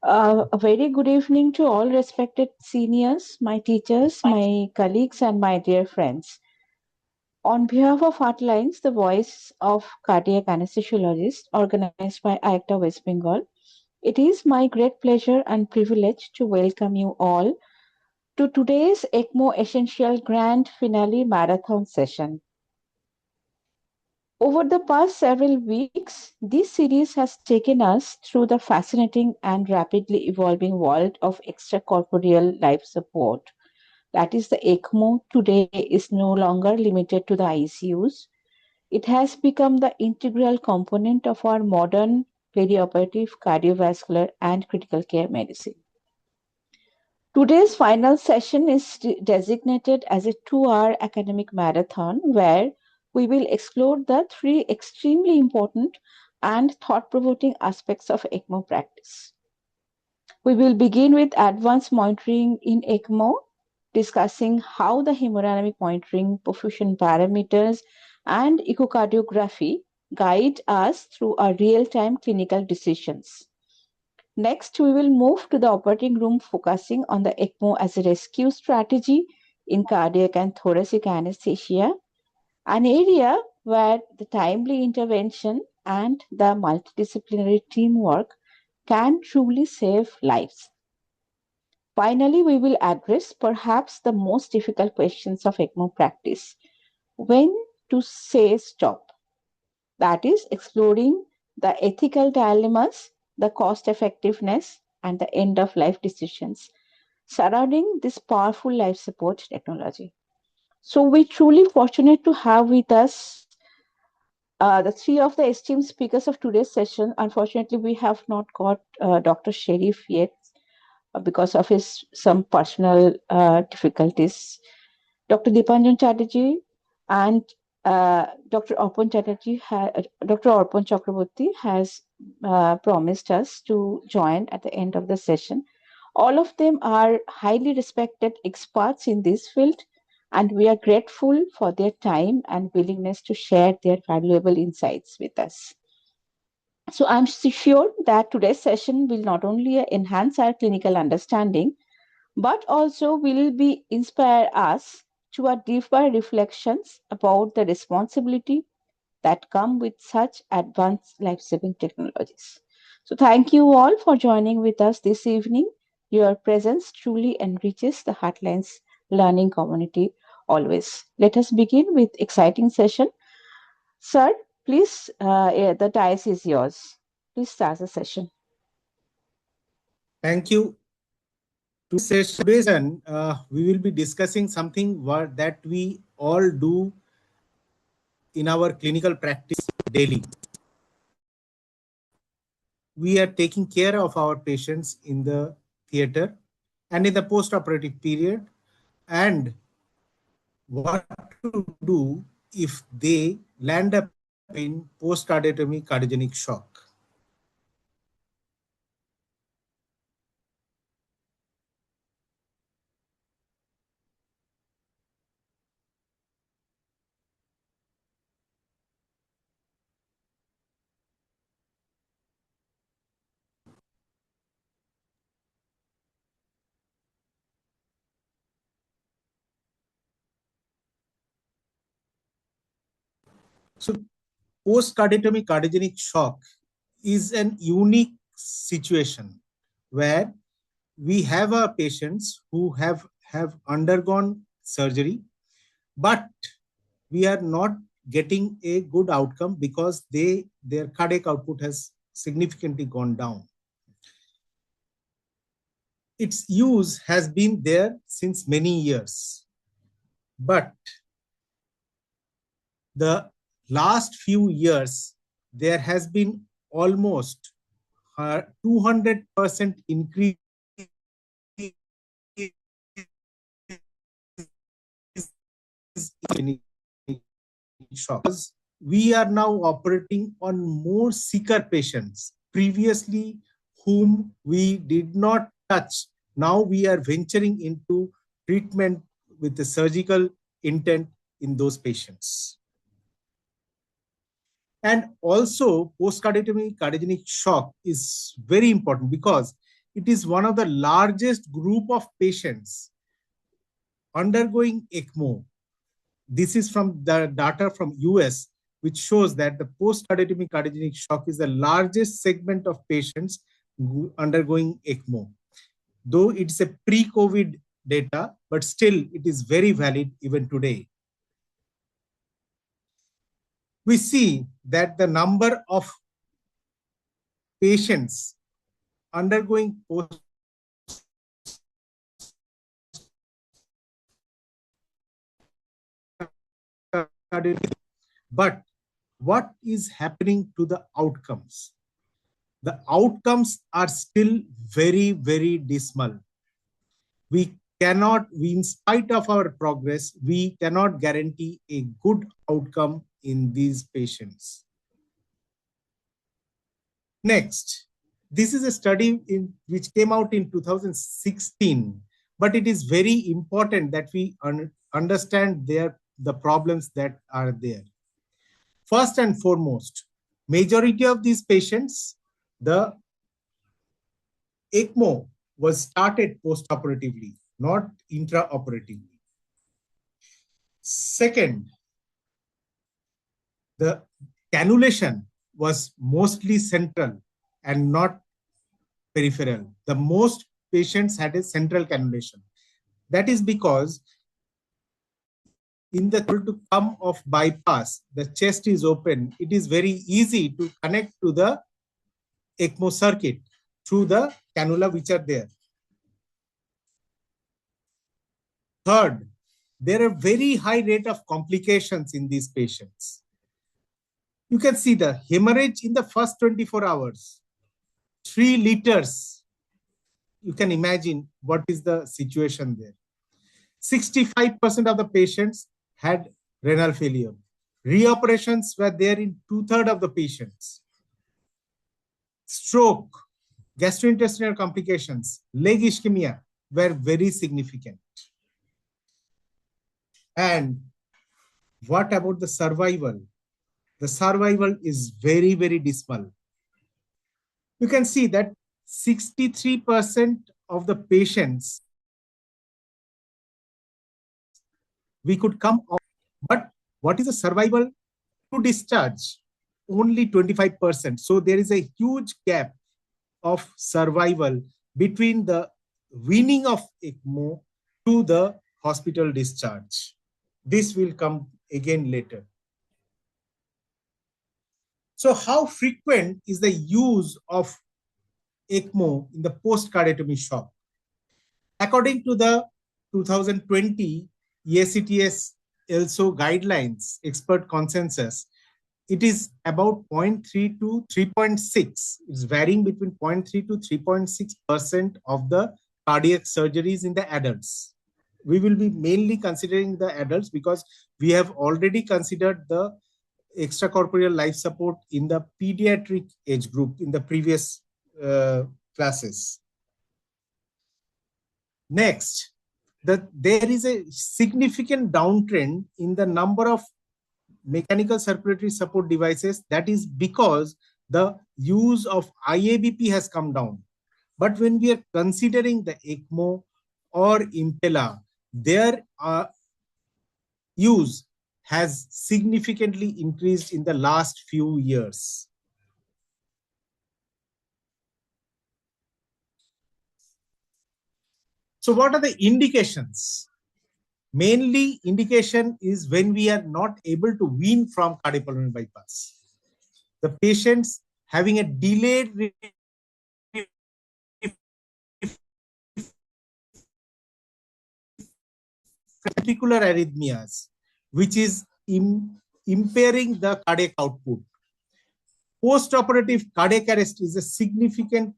A very good evening to all respected seniors, my teachers, my colleagues, and my dear friends. On behalf of Heartlines, the voice of cardiac anesthesiologist organized by IACTA West Bengal, it is my great pleasure and privilege to welcome you all to today's ECMO Essential Grand Finale Marathon session. Over the past several weeks, this series has taken us through the fascinating and rapidly evolving world of extracorporeal life support. That is, the ECMO today is no longer limited to the ICUs. It has become the integral component of our modern perioperative cardiovascular and critical care medicine. Today's final session is designated as a 2-hour academic marathon where we will explore the three extremely important and thought-provoking aspects of ECMO practice. We will begin with advanced monitoring in ECMO, discussing how the hemodynamic monitoring, perfusion parameters, and echocardiography guide us through our real-time clinical decisions. Next, we will move to the operating room, focusing on the ECMO as a rescue strategy in cardiac and thoracic anesthesia, an area where the timely intervention and the multidisciplinary teamwork can truly save lives. Finally, we will address perhaps the most difficult questions of ECMO practice: when to say stop. That is, exploring the ethical dilemmas, the cost effectiveness, and the end of life decisions surrounding this powerful life support technology. So, we're truly fortunate to have with us the three of the esteemed speakers of today's session. Unfortunately, we have not got Dr. Sharif yet because of his some personal difficulties. Dr. Dipanjan Chatterjee and Dr. Arpan Chakraborty has promised us to join at the end of the session. All of them are highly respected experts in this field, and we are grateful for their time and willingness to share their valuable insights with us. So I'm sure that today's session will not only enhance our clinical understanding, but also will be inspire us to a deeper reflections about the responsibility that come with such advanced life-saving technologies. So thank you all for joining with us this evening. Your presence truly enriches the Heartlines learning community always. Let us begin with exciting session. Sir, please, the dais is yours. Please start the session. Thank you. Today, we will be discussing something that we all do in our clinical practice daily. We are taking care of our patients in the theater and in the post-operative period, and what to do if they land up in post-cardiotomy cardiogenic shock. So post-cardiotomy cardiogenic shock is an unique situation where we have patients who have undergone surgery, but we are not getting a good outcome because their cardiac output has significantly gone down. Its use has been there since many years, but the last few years, there has been almost 200% increase in shocks. We are now operating on more sicker patients, previously whom we did not touch. Now we are venturing into treatment with the surgical intent in those patients. And also, post-cardiotomy cardiogenic shock is very important because it is one of the largest group of patients undergoing ECMO. This is from the data from US, which shows that the post-cardiotomy cardiogenic shock is the largest segment of patients undergoing ECMO. Though it's a pre-COVID data, but still it is very valid even today. We see that the number of patients undergoing post but what is happening to the outcomes? The outcomes are still very, very dismal. In spite of our progress, we cannot guarantee a good outcome in these patients. Next, this is a study which came out in 2016, but it is very important that we understand the problems that are there. First and foremost, majority of these patients, the ECMO was started post-operatively, not intraoperatively. Second, the cannulation was mostly central and not peripheral. The most patients had a central cannulation. That is because in the to come of bypass, the chest is open. It is very easy to connect to the ECMO circuit through the cannula which are there. Third, there are very high rate of complications in these patients. You can see the hemorrhage in the first 24 hours, 3 liters. You can imagine what is the situation there. 65% of the patients had renal failure. Reoperations were there in 2/3 of the patients. Stroke, gastrointestinal complications, leg ischemia were very significant. And what about the survival? The survival is very, very dismal. You can see that 63% of the patients we could come out. But what is the survival to discharge? Only 25%. So there is a huge gap of survival between the weaning of ECMO to the hospital discharge. This will come again later. So how frequent is the use of ECMO in the post-cardiotomy shock? According to the 2020 EACTS ELSO guidelines, expert consensus, it is about 0.3 to 3.6. It's varying between 0.3 to 3.6% of the cardiac surgeries in the adults. We will be mainly considering the adults because we have already considered the extracorporeal life support in the pediatric age group in the previous classes. Next, there is a significant downtrend in the number of mechanical circulatory support devices. That is because the use of IABP has come down. But when we are considering the ECMO or Impella, their use has significantly increased in the last few years. So what are the indications? Mainly indication is when we are not able to wean from cardiopulmonary bypass. The patients having a delayed ventricular arrhythmias, which is impairing the cardiac output. Post-operative cardiac arrest is a significant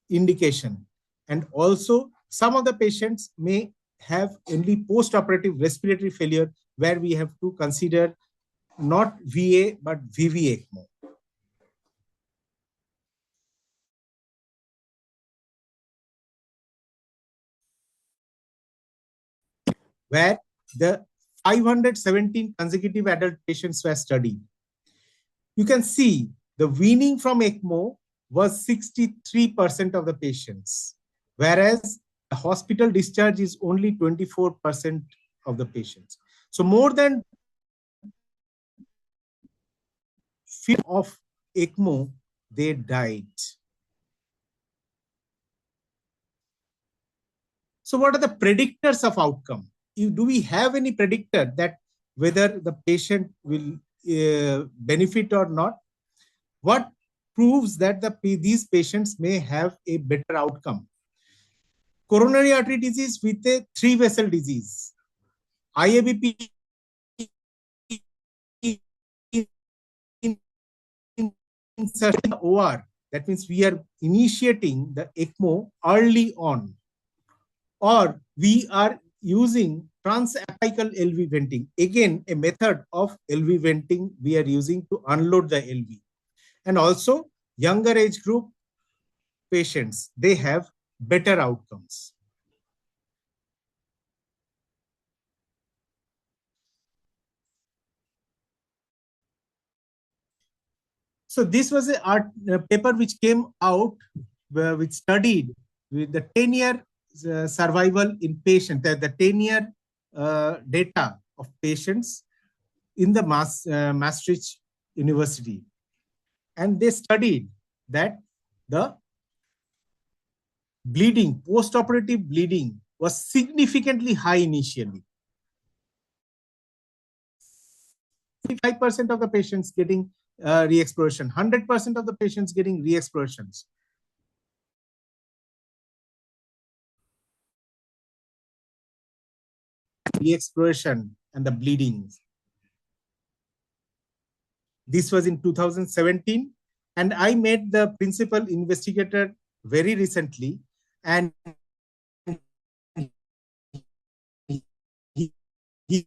indication. And also, some of the patients may have only post-operative respiratory failure where we have to consider not VA, but VV ECMO. Where the 517 consecutive adult patients were studied. You can see the weaning from ECMO was 63% of the patients, whereas the hospital discharge is only 24% of the patients. So more than of ECMO, they died. So what are the predictors of outcome? Do we have any predictor that whether the patient will benefit or not? What proves that these patients may have a better outcome? Coronary artery disease with a 3-vessel disease, IABP insertion OR. That means we are initiating the ECMO early on, or we are using transapical LV venting. Again, a method of LV venting we are using to unload the LV. And also younger age group patients, they have better outcomes. So this was a paper which came out, which studied with the 10-year survival in patients, the 10-year data of patients in the Maastricht University. And they studied that the bleeding, post-operative bleeding was significantly high initially. 55% of the patients getting re-exploration, 100% of the patients getting re-explorations. Re-exploration and the bleeding. This was in 2017, and I met the principal investigator very recently, and he, he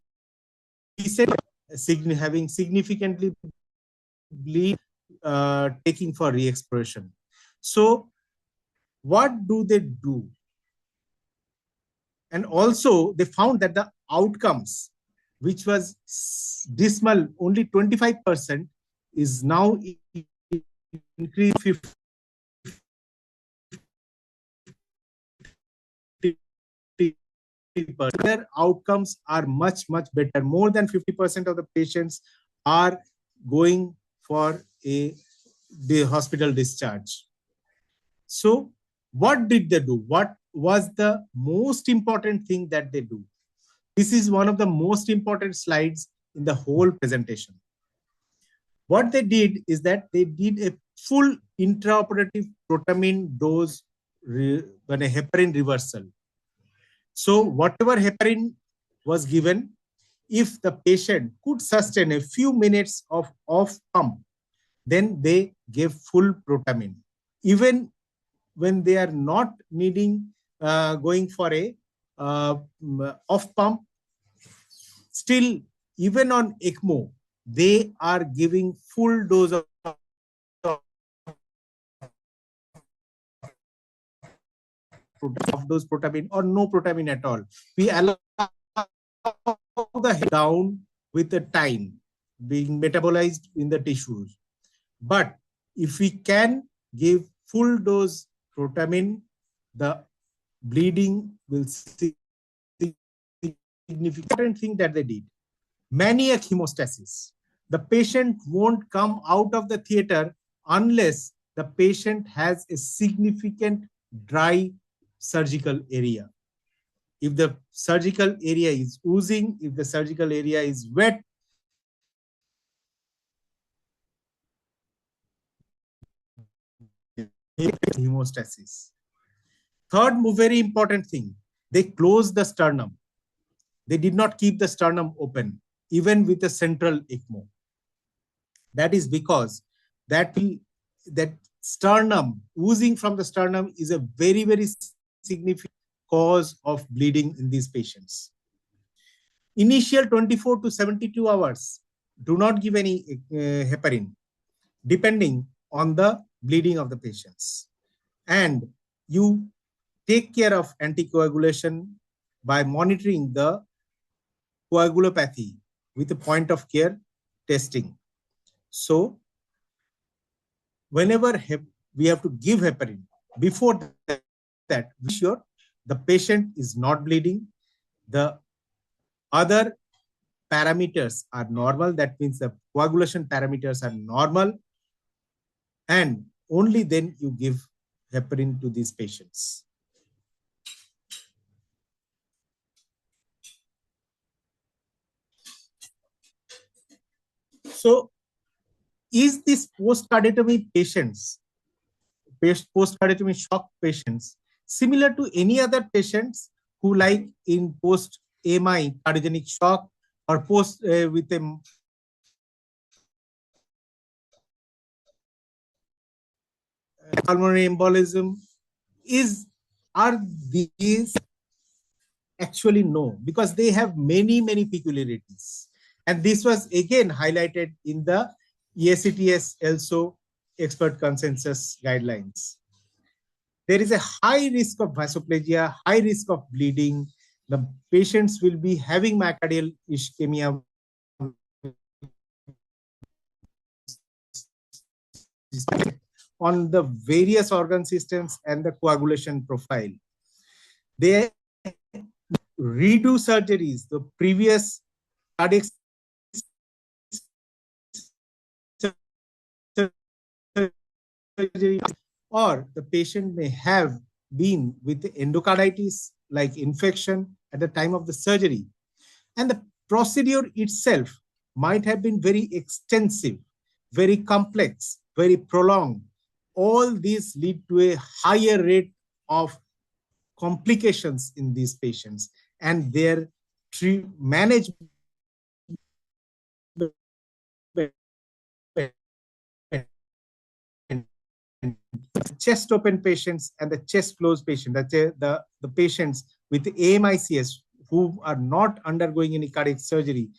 said having significantly bleed taking for re-exploration. So what do they do? And also they found that the outcomes, which was dismal, only 25%, is now increased 50%. Their outcomes are much, much better. More than 50% of the patients are going for the hospital discharge. So what did they do? What was the most important thing that they do? This is one of the most important slides in the whole presentation. What they did is that they did a full intraoperative protamine dose when a heparin reversal. So whatever heparin was given, if the patient could sustain a few minutes of off pump, then they gave full protamine. Even when they are not needing going for a off pump, still even on ECMO, they are giving full dose of dose protamine or no protamine at all. We allow the down with the time being metabolized in the tissues. But if we can give full dose protamine, the bleeding will significant thing that they did. Maniac hemostasis. The patient won't come out of the theater unless the patient has a significant dry surgical area. If the surgical area is oozing, if the surgical area is wet, hemostasis. Third very important thing, they closed the sternum. They did not keep the sternum open, even with a central ECMO. That is because that sternum, oozing from the sternum is a very, very significant cause of bleeding in these patients. Initial 24 to 72 hours, do not give any heparin, depending on the bleeding of the patients. And you take care of anticoagulation by monitoring the coagulopathy with a point of care testing. So whenever we have to give heparin. Before that, we sure the patient is not bleeding. The other parameters are normal. That means the coagulation parameters are normal. And only then you give heparin to these patients. So is this post-cardiotomy patients, post-cardiotomy shock patients, similar to any other patients who like in post-AMI cardiogenic shock or post with a pulmonary embolism? Are these actually? No, because they have many peculiarities, and this was again highlighted in the EACTS also expert consensus guidelines. There is a high risk of vasoplasia, high risk of bleeding. The patients will be having myocardial ischemia on the various organ systems and the coagulation profile. They redo surgeries, the previous cardiac surgery, or the patient may have been with endocarditis like infection at the time of the surgery, and the procedure itself might have been very extensive, very complex, very prolonged. All these lead to a higher rate of complications in these patients, and their management chest open patients and the chest closed patient, the patients with AMICS who are not undergoing any cardiac surgery,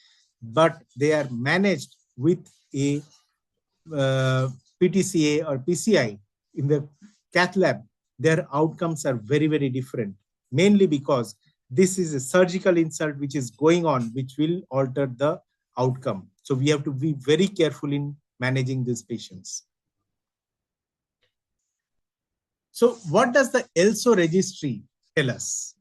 but they are managed with a PTCA or PCI in the cath lab, their outcomes are very different, mainly because this is a surgical insult which is going on, which will alter the outcome. So we have to be very careful in managing these patients. So what does the ELSO registry tell us?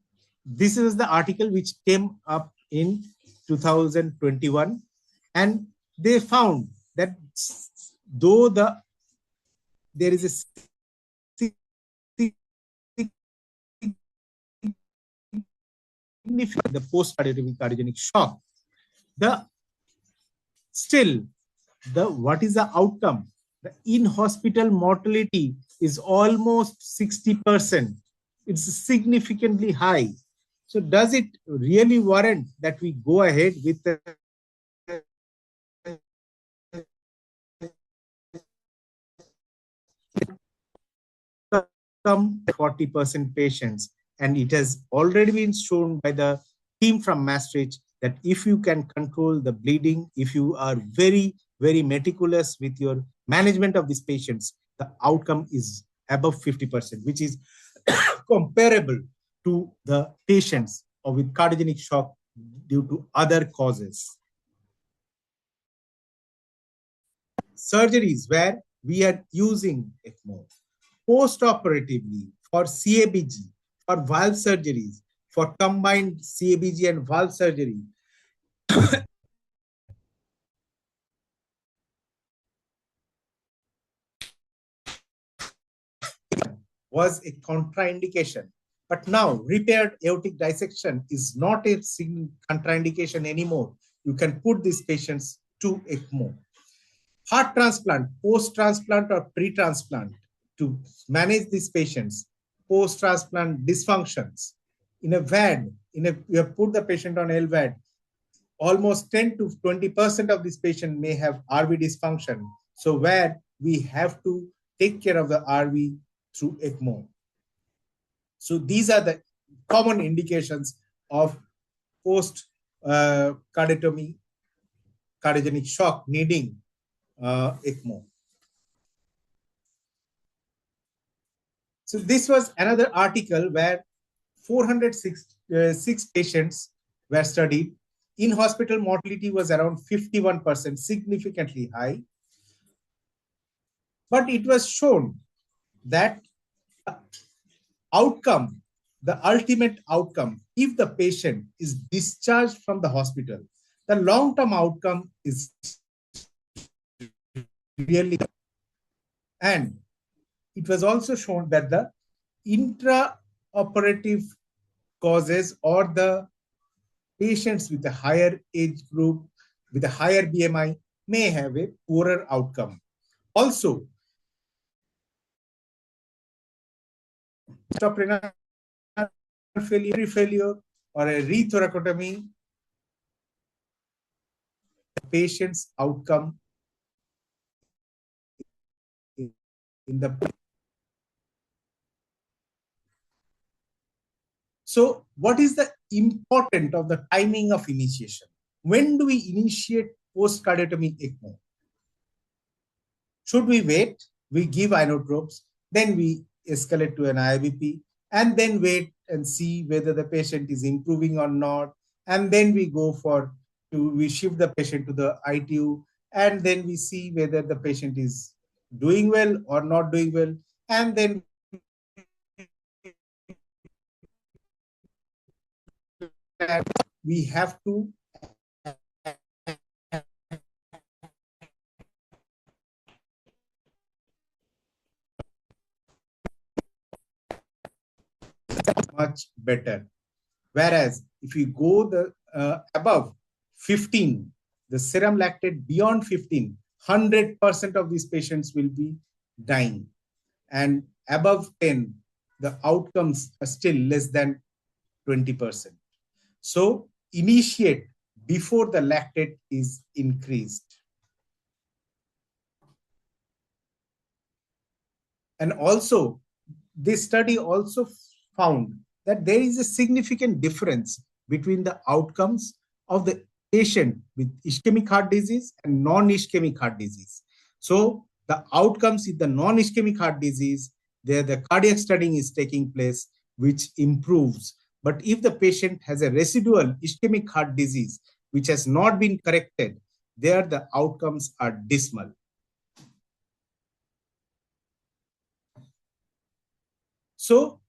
This is the article which came up in 2021, and they found that though there is a significant the post-cardiogenic shock, the still the what is the outcome? The in-hospital mortality is almost 60%. It's significantly high. So does it really warrant that we go ahead with the some 40% patients? And it has already been shown by the team from Maastricht that if you can control the bleeding, if you are very meticulous with your management of these patients, the outcome is above 50%, which is comparable to the patients with cardiogenic shock due to other causes. Surgeries where we are using ECMO post-operatively for CABG, for valve surgeries, for combined CABG and valve surgery, was a contraindication. But now repaired aortic dissection is not a contraindication anymore. You can put these patients to ECMO. Heart transplant, post-transplant or pre-transplant, to manage these patients, post-transplant dysfunctions. In a VAD, you have put the patient on LVAD, almost 10 to 20% of this patient may have RV dysfunction. So where we have to take care of the RV through ECMO. So these are the common indications of post cardiogenic shock needing ECMO. So this was another article where 406 patients were studied. In-hospital mortality was around 51%, significantly high. But it was shown that outcome, the ultimate outcome, if the patient is discharged from the hospital, the long-term outcome is really, and it was also shown that the intraoperative causes or the patients with a higher age group, with a higher BMI may have a poorer outcome. Also, renal failure or a rethoracotomy, the patient's outcome in the. So, what is the important of the timing of initiation? When do we initiate post-cardiotomy ECMO? Should we wait? We give inotropes, then we escalate to an IVP, and then wait and see whether the patient is improving or not. And then we go for we shift the patient to the ITU, and then we see whether the patient is doing well or not doing well. And then we have to much better. Whereas if you go the above 15, the serum lactate beyond 15, 100% of these patients will be dying. And above 10, the outcomes are still less than 20%. So initiate before the lactate is increased. And also, this study also found that there is a significant difference between the outcomes of the patient with ischemic heart disease and non-ischemic heart disease. So the outcomes in the non-ischemic heart disease, there the cardiac studying is taking place, which improves. But if the patient has a residual ischemic heart disease, which has not been corrected, there the outcomes are dismal. So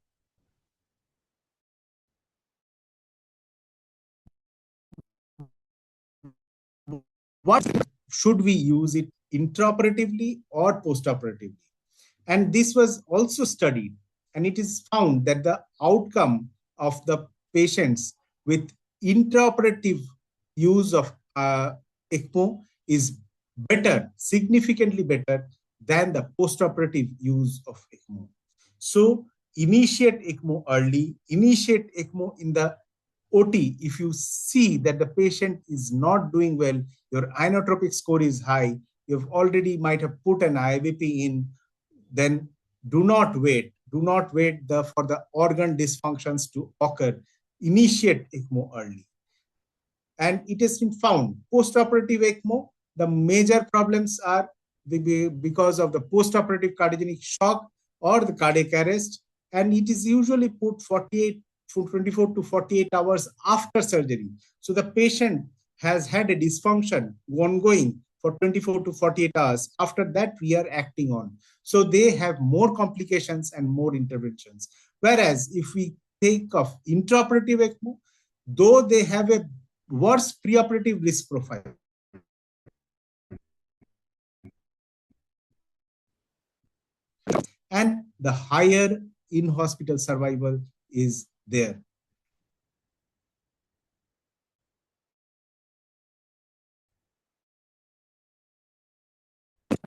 what should we use it intraoperatively or postoperatively? And this was also studied, and it is found that the outcome of the patients with intraoperative use of ECMO is better, significantly better than the postoperative use of ECMO. So initiate ECMO early, initiate ECMO in the OT. If you see that the patient is not doing well, your inotropic score is high, you've already might have put an IVP in, then do not wait. Do not wait for the organ dysfunctions to occur. Initiate ECMO early. And it has been found post-operative ECMO, the major problems are because of the post-operative cardiogenic shock or the cardiac arrest, and it is usually put 24 to 48 hours after surgery. So the patient has had a dysfunction ongoing for 24 to 48 hours. After that, we are acting on. So they have more complications and more interventions. Whereas if we take of intraoperative ECMO, though they have a worse preoperative risk profile, and the higher in-hospital survival is there.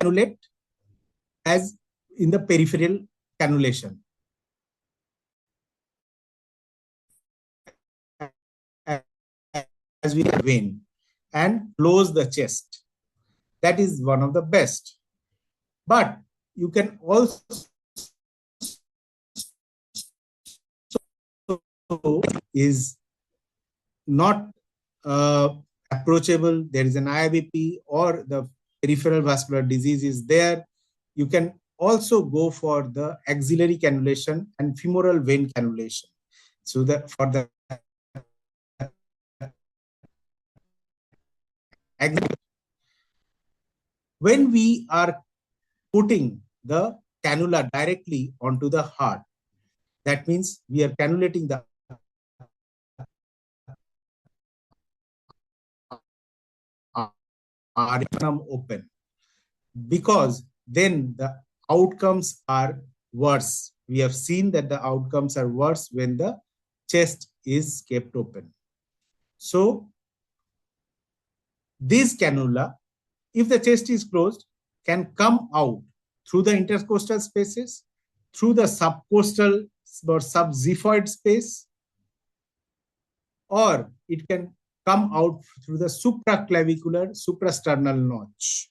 Cannulate as in the peripheral cannulation. As we vein and close the chest. That is one of the best. But you can also is not approachable. There is an IVP or the peripheral vascular disease is there. You can also go for the axillary cannulation and femoral vein cannulation. So that for the when we are putting the cannula directly onto the heart. That means we are cannulating the open, because then the outcomes are worse. We have seen that the outcomes are worse when the chest is kept open. So this cannula, if the chest is closed, can come out through the intercostal spaces, through the subcostal or subxiphoid space, or it can come out through the supraclavicular suprasternal notch.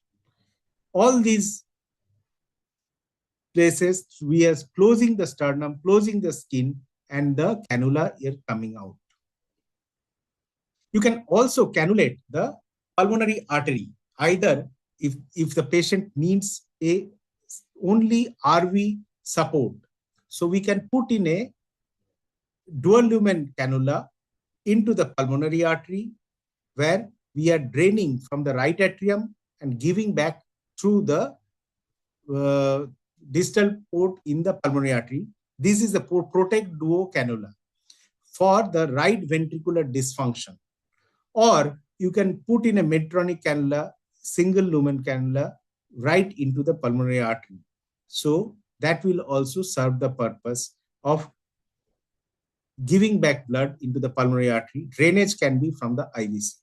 All these places, we are closing the sternum, closing the skin, and the cannula is coming out. You can also cannulate the pulmonary artery, either if the patient needs a only RV support. So we can put in a dual lumen cannula into the pulmonary artery, where we are draining from the right atrium and giving back through the distal port in the pulmonary artery. This is the Protect Duo cannula for the right ventricular dysfunction. Or you can put in a Medtronic cannula, single lumen cannula, right into the pulmonary artery. So that will also serve the purpose of giving back blood into the pulmonary artery. Drainage can be from the IVC.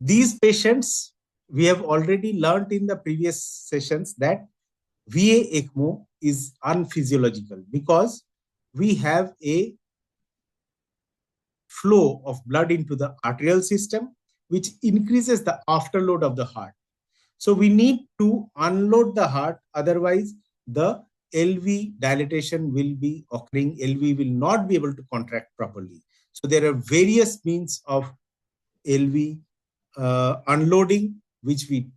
These patients, we have already learned in the previous sessions that VA ECMO is unphysiological because we have a flow of blood into the arterial system, which increases the afterload of the heart. So we need to unload the heart, otherwise the LV dilatation will be occurring. LV will not be able to contract properly. So there are various means of LV unloading which we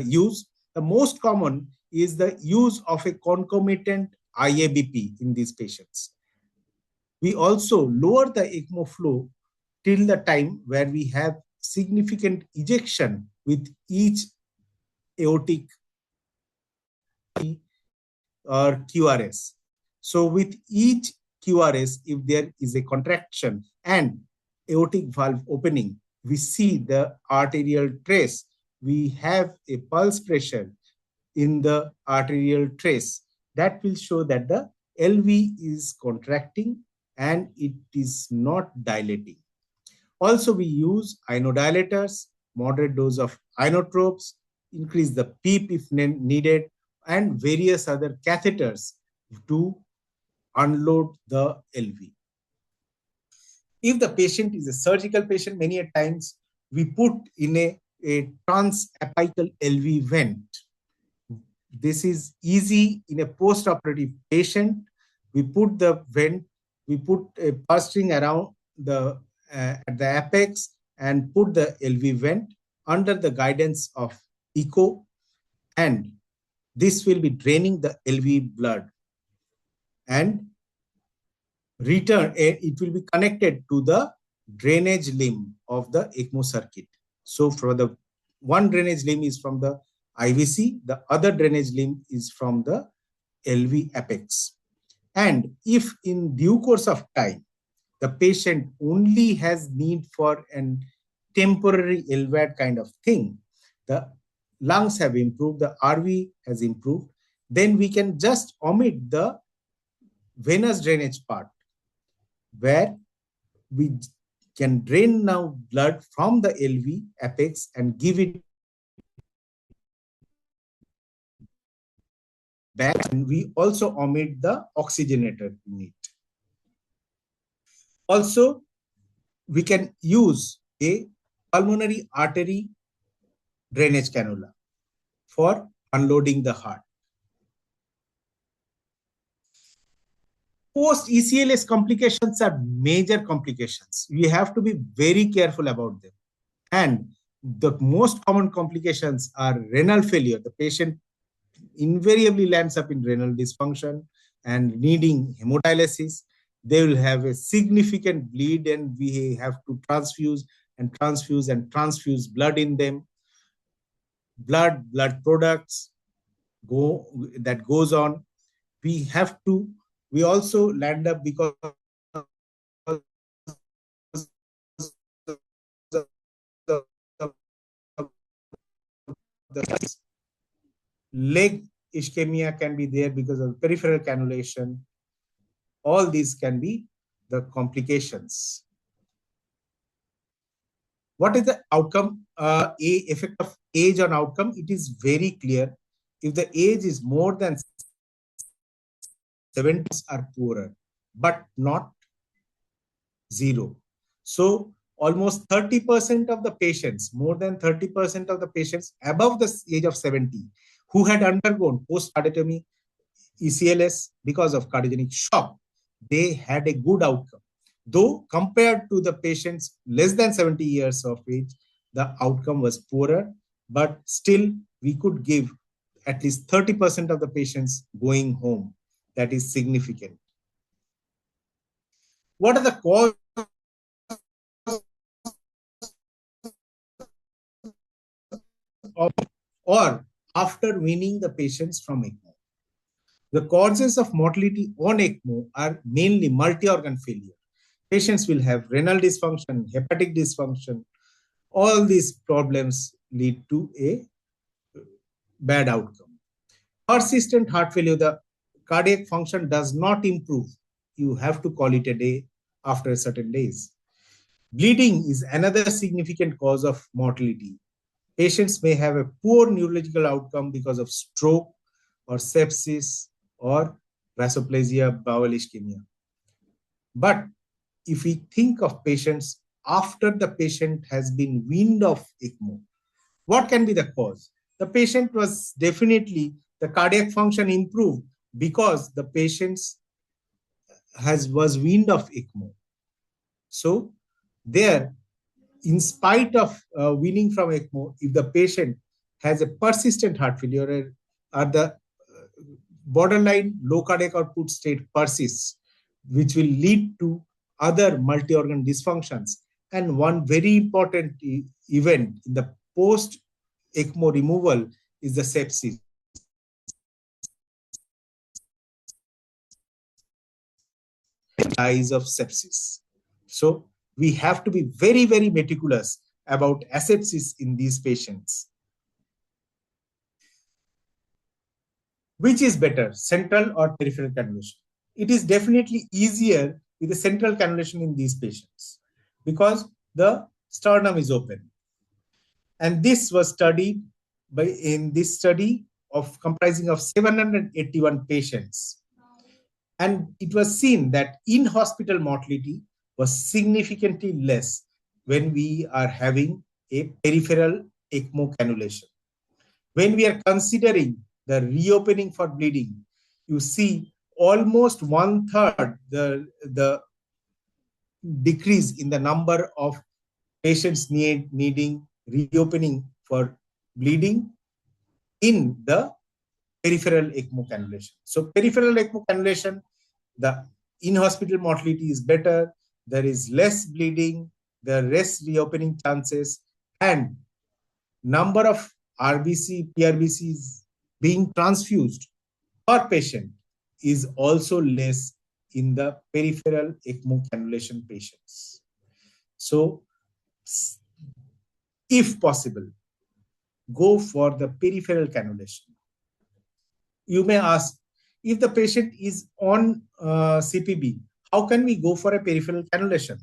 use. The most common is the use of a concomitant IABP in these patients. We also lower the ECMO flow till the time where we have significant ejection with each aortic or QRS. So with each QRS, if there is a contraction and aortic valve opening, we see the arterial trace. We have a pulse pressure in the arterial trace. That will show that the LV is contracting and it is not dilating. Also, we use inodilators, moderate dose of inotropes, increase the PEEP if needed, and various other catheters to unload the LV. If the patient is a surgical patient, many a times we put in a transapical LV vent. This is easy in a post-operative patient. We put the vent, we put a purse string around the at the apex and put the LV vent under the guidance of echo, and this will be draining the LV blood and return. It will be connected to the drainage limb of the ECMO circuit. So for the one drainage limb is from the IVC, the other drainage limb is from the LV apex. And if in due course of time, the patient only has need for an temporary LVAD kind of thing, the lungs have improved, the RV has improved, then we can just omit the venous drainage part, where we can drain now blood from the LV apex and give it back. And we also omit the oxygenator unit. Also, we can use a pulmonary artery drainage cannula for unloading the heart. Post ECLS complications are major complications. We have to be very careful about them. And the most common complications are renal failure. The patient invariably lands up in renal dysfunction and needing hemodialysis. They will have a significant bleed and we have to transfuse and transfuse blood in them. Blood products that goes on. We have to, we also land up because the leg ischemia can be there because of peripheral cannulation. All these can be the complications. What is the outcome, effect of age on outcome? It is very clear. If the age is more than 70s are poorer, but not zero. So almost 30% of the patients, more than 30% of the patients above the age of 70 who had undergone post-cardiotomy ECLS because of cardiogenic shock, they had a good outcome. Though compared to the patients less than 70 years of age, the outcome was poorer, but still we could give at least 30% of the patients going home. That is significant. What are the causes of, or after weaning the patients from ECMO? The causes of mortality on ECMO are mainly multi-organ failure. Patients will have renal dysfunction, hepatic dysfunction. All these problems lead to a bad outcome. Persistent heart failure, the cardiac function does not improve. You have to call it a day after certain days. Bleeding is another significant cause of mortality. Patients may have a poor neurological outcome because of stroke or sepsis or vasoplasia, bowel ischemia. But if we think of patients after the patient has been weaned off ECMO, what can be the cause? The patient was definitely, the cardiac function improved because the patient was weaned off ECMO. So there, in spite of weaning from ECMO, if the patient has a persistent heart failure or the borderline low cardiac output state persists, which will lead to other multi-organ dysfunctions. And one very important event in the post-ECMO removal is the sepsis. Dies of sepsis. So we have to be very, very meticulous about asepsis in these patients. Which is better, central or peripheral cannulation? It is definitely easier with the central cannulation in these patients because the sternum is open. And this was studied in this study of comprising of 781 patients. And it was seen that in-hospital mortality was significantly less when we are having a peripheral ECMO cannulation. When we are considering the reopening for bleeding, you see almost 1/3 the decrease in the number of patients needing reopening for bleeding in the peripheral ECMO cannulation. So peripheral ECMO cannulation, the in-hospital mortality is better, there is less bleeding, there are less reopening chances, and number of RBC, PRBCs being transfused per patient is also less in the peripheral ECMO cannulation patients. So, if possible, go for the peripheral cannulation. You may ask, if the patient is on CPB, how can we go for a peripheral cannulation?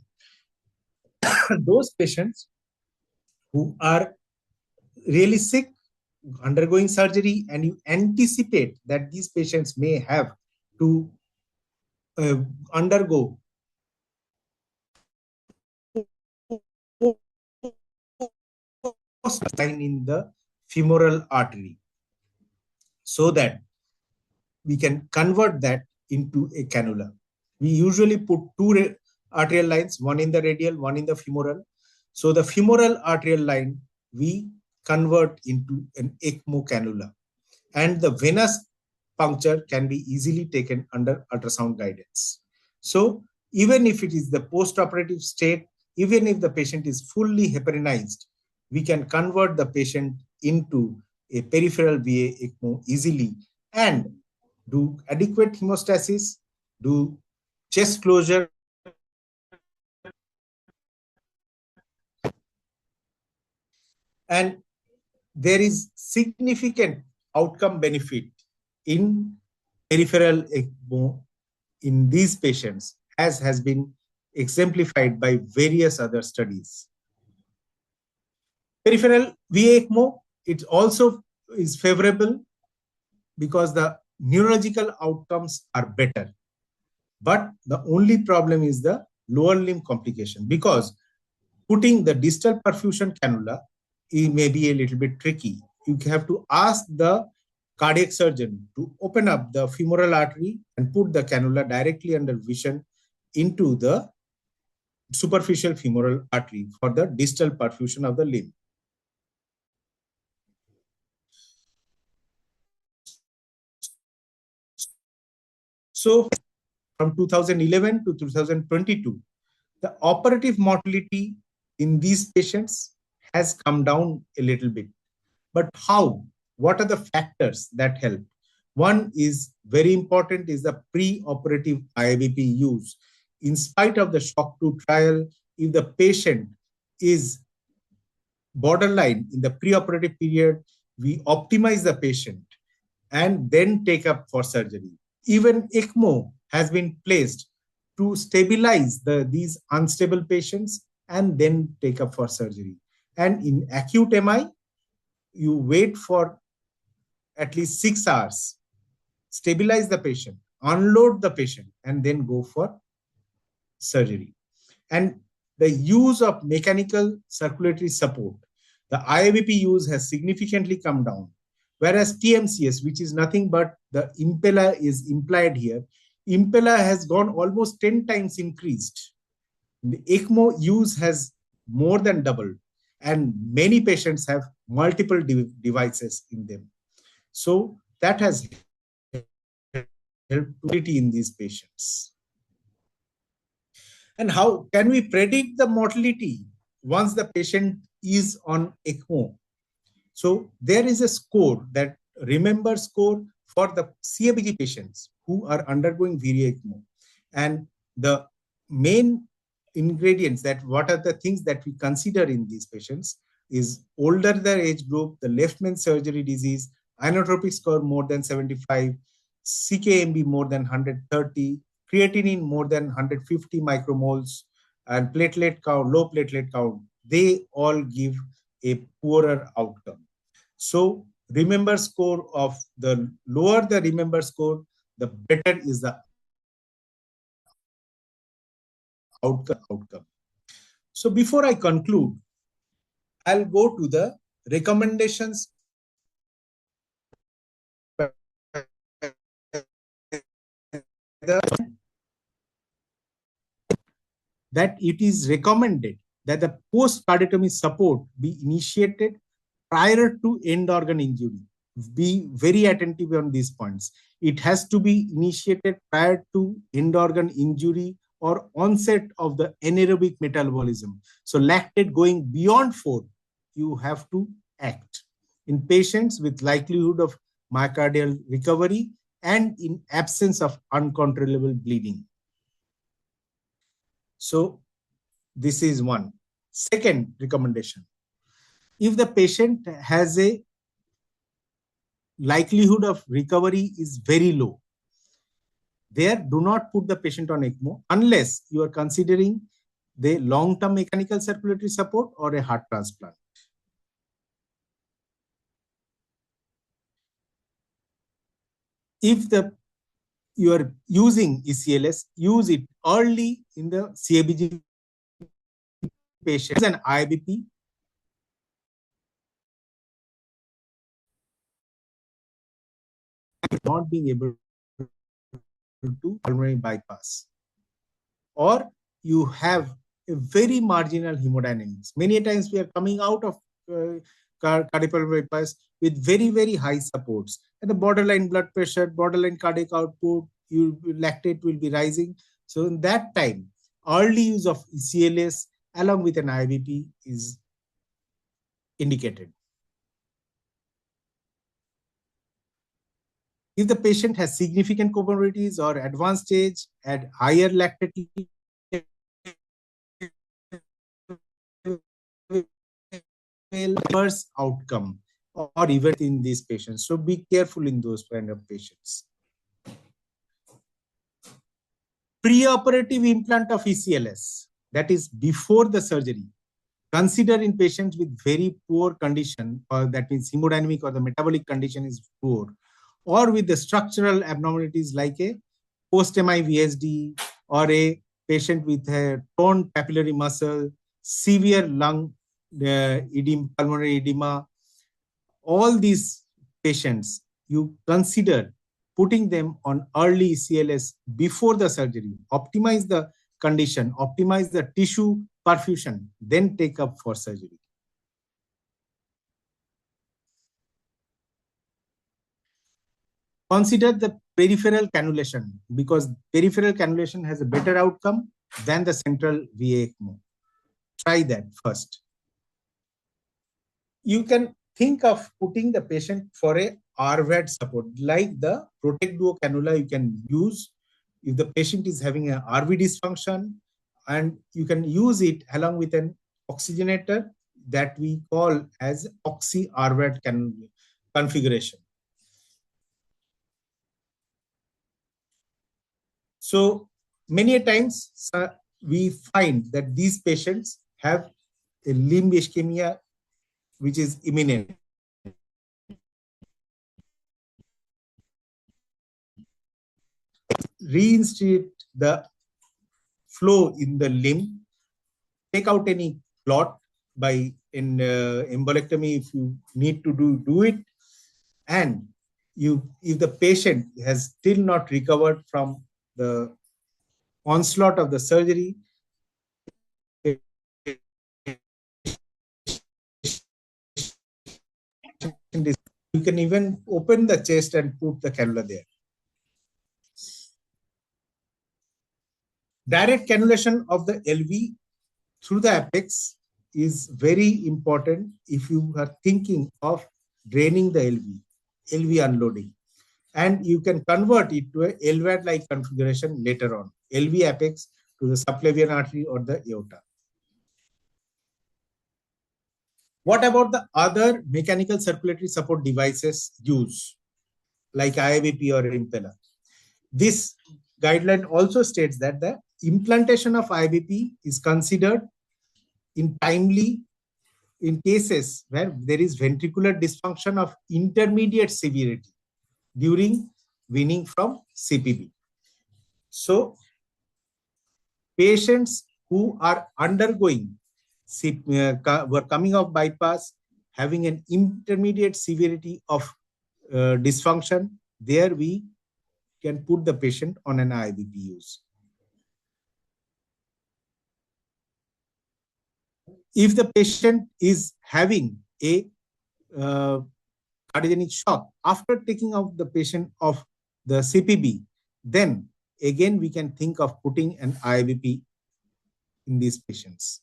Those patients who are really sick, undergoing surgery, and you anticipate that these patients may have to undergo line in the femoral artery so that we can convert that into a cannula. We usually put two arterial lines, one in the radial, one in the femoral. So the femoral arterial line, we convert into an ECMO cannula. And the venous puncture can be easily taken under ultrasound guidance. So even if it is the post-operative state, even if the patient is fully heparinized, we can convert the patient into a peripheral VA ECMO easily and do adequate hemostasis, do chest closure, and there is significant outcome benefit in peripheral ECMO in these patients, as has been exemplified by various other studies. Peripheral VA ECMO, it also is favorable because the neurological outcomes are better. But the only problem is the lower limb complication, because putting the distal perfusion cannula may be a little bit tricky. You have to ask the cardiac surgeon to open up the femoral artery and put the cannula directly under vision into the superficial femoral artery for the distal perfusion of the limb. So from 2011 to 2022, the operative mortality in these patients has come down a little bit. But how? What are the factors that help? One is very important, is the pre-operative IVP use. In spite of the shock 2 trial, if the patient is borderline in the pre-operative period, we optimize the patient and then take up for surgery. Even ECMO has been placed to stabilize these unstable patients and then take up for surgery. And in acute MI, you wait for at least 6 hours, stabilize the patient, unload the patient, and then go for surgery. And the use of mechanical circulatory support, the IVP use has significantly come down. Whereas TMCS, which is nothing but the impella is implied here, impella has gone almost 10 times increased. The ECMO use has more than doubled, and many patients have multiple devices in them. So that has helped in these patients. And how can we predict the mortality once the patient is on ECMO? So there is a score, that remember score, for the CABG patients who are undergoing VRE ECMO. And the main ingredients, that what are the things that we consider in these patients, is older the age group, the left main surgery disease, inotropic score more than 75, CKMB more than 130, creatinine more than 150 micromoles, and platelet count, low platelet count. They all give a poorer outcome. So remember score, of the lower the remember score, the better is the outcome. So before I conclude, I'll go to the recommendations that it is recommended that the post-cardiotomy support be initiated prior to end organ injury. Be very attentive on these points. It has to be initiated prior to end organ injury or onset of the anaerobic metabolism. So lactate going beyond 4, you have to act. In patients with likelihood of myocardial recovery and in absence of uncontrollable bleeding. So this is one. Second recommendation, if the patient has a likelihood of recovery is very low, there do not put the patient on ECMO unless you are considering the long-term mechanical circulatory support or a heart transplant. If you are using ECLS, use it early in the CABG patients and IBP. Not being able to pulmonary bypass, or you have a very marginal hemodynamics. Many times we are coming out of cardiopulmonary bypass with very, very high supports, and the borderline blood pressure, borderline cardiac output, lactate will be rising. So in that time, early use of ECLS along with an IVP is indicated. If the patient has significant comorbidities or advanced stage at higher lactate adverse outcome or even in these patients. So be careful in those kind of patients. Preoperative implant of ECLS, that is before the surgery, consider in patients with very poor condition, or that means hemodynamic or the metabolic condition is poor, or with the structural abnormalities like a post-MI VSD or a patient with a torn papillary muscle, severe lung edema, pulmonary edema. All these patients, you consider putting them on early ECLS before the surgery, optimize the condition, optimize the tissue perfusion, then take up for surgery. Consider the peripheral cannulation, because peripheral cannulation has a better outcome than the central VA ECMO. Try that first. You can think of putting the patient for a RVAD support, like the Protect Duo cannula you can use if the patient is having an RV dysfunction, and you can use it along with an oxygenator that we call as oxy RVAD configuration. So many times we find that these patients have a limb ischemia which is imminent. Reinstate the flow in the limb, take out any clot by in embolectomy if you need to do it, and if the patient has still not recovered from the onslaught of the surgery, you can even open the chest and put the cannula there. Direct cannulation of the LV through the apex is very important if you are thinking of draining the LV unloading. And you can convert it to a LVAD-like configuration later on, LV apex to the subclavian artery or the aorta. What about the other mechanical circulatory support devices used, like IVP or Impella? This guideline also states that the implantation of IVP is considered in cases where there is ventricular dysfunction of intermediate severity during weaning from CPB. So patients who are undergoing were coming off bypass, having an intermediate severity of dysfunction, there we can put the patient on an IVP use. If the patient is having a cardiogenic shock after taking out the patient off the CPB, then again we can think of putting an IVP in these patients.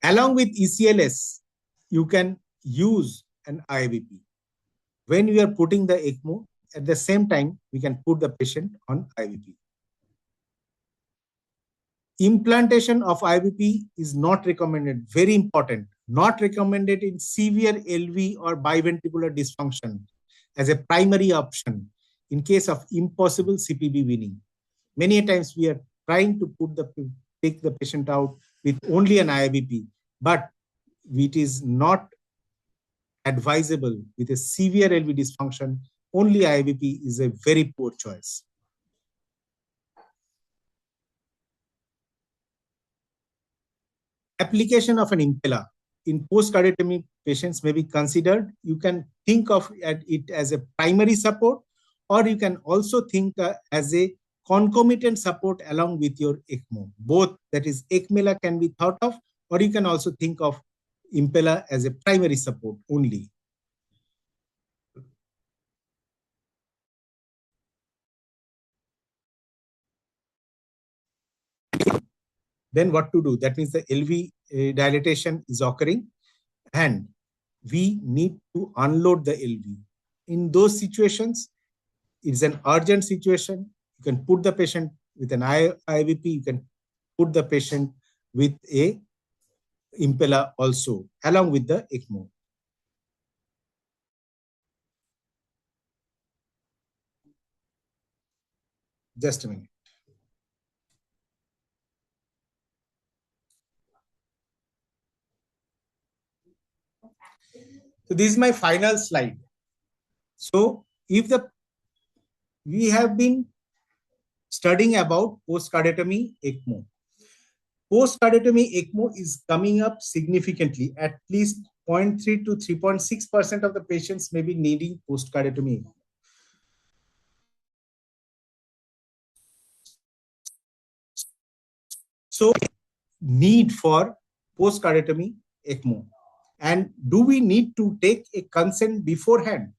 Along with ECLS, you can use an IVP. When we are putting the ECMO, at the same time, we can put the patient on IVP. Implantation of IVP is not recommended, very important, not recommended in severe LV or biventricular dysfunction as a primary option in case of impossible CPB weaning. Many times we are trying to take the patient out with only an IVP, but it is not advisable with a severe LV dysfunction. Only IVP is a very poor choice. Application of an impella in post-cardiotomy patients may be considered. You can think of it as a primary support, or you can also think as a concomitant support along with your ECMO. Both, that is, ECMELA can be thought of, or you can also think of impella as a primary support only. then what to do? That means the LV dilatation is occurring and we need to unload the LV. In those situations, it's an urgent situation. You can put the patient with an IVP. You can put the patient with a impeller also, along with the ECMO. Just a minute. So this is my final slide. So if we have been studying about post-cardiotomy ECMO. Post-cardiotomy ECMO is coming up significantly. At least 0.3 to 3.6% of the patients may be needing post-cardiotomy ECMO. So need for post-cardiotomy ECMO. And do we need to take a consent beforehand,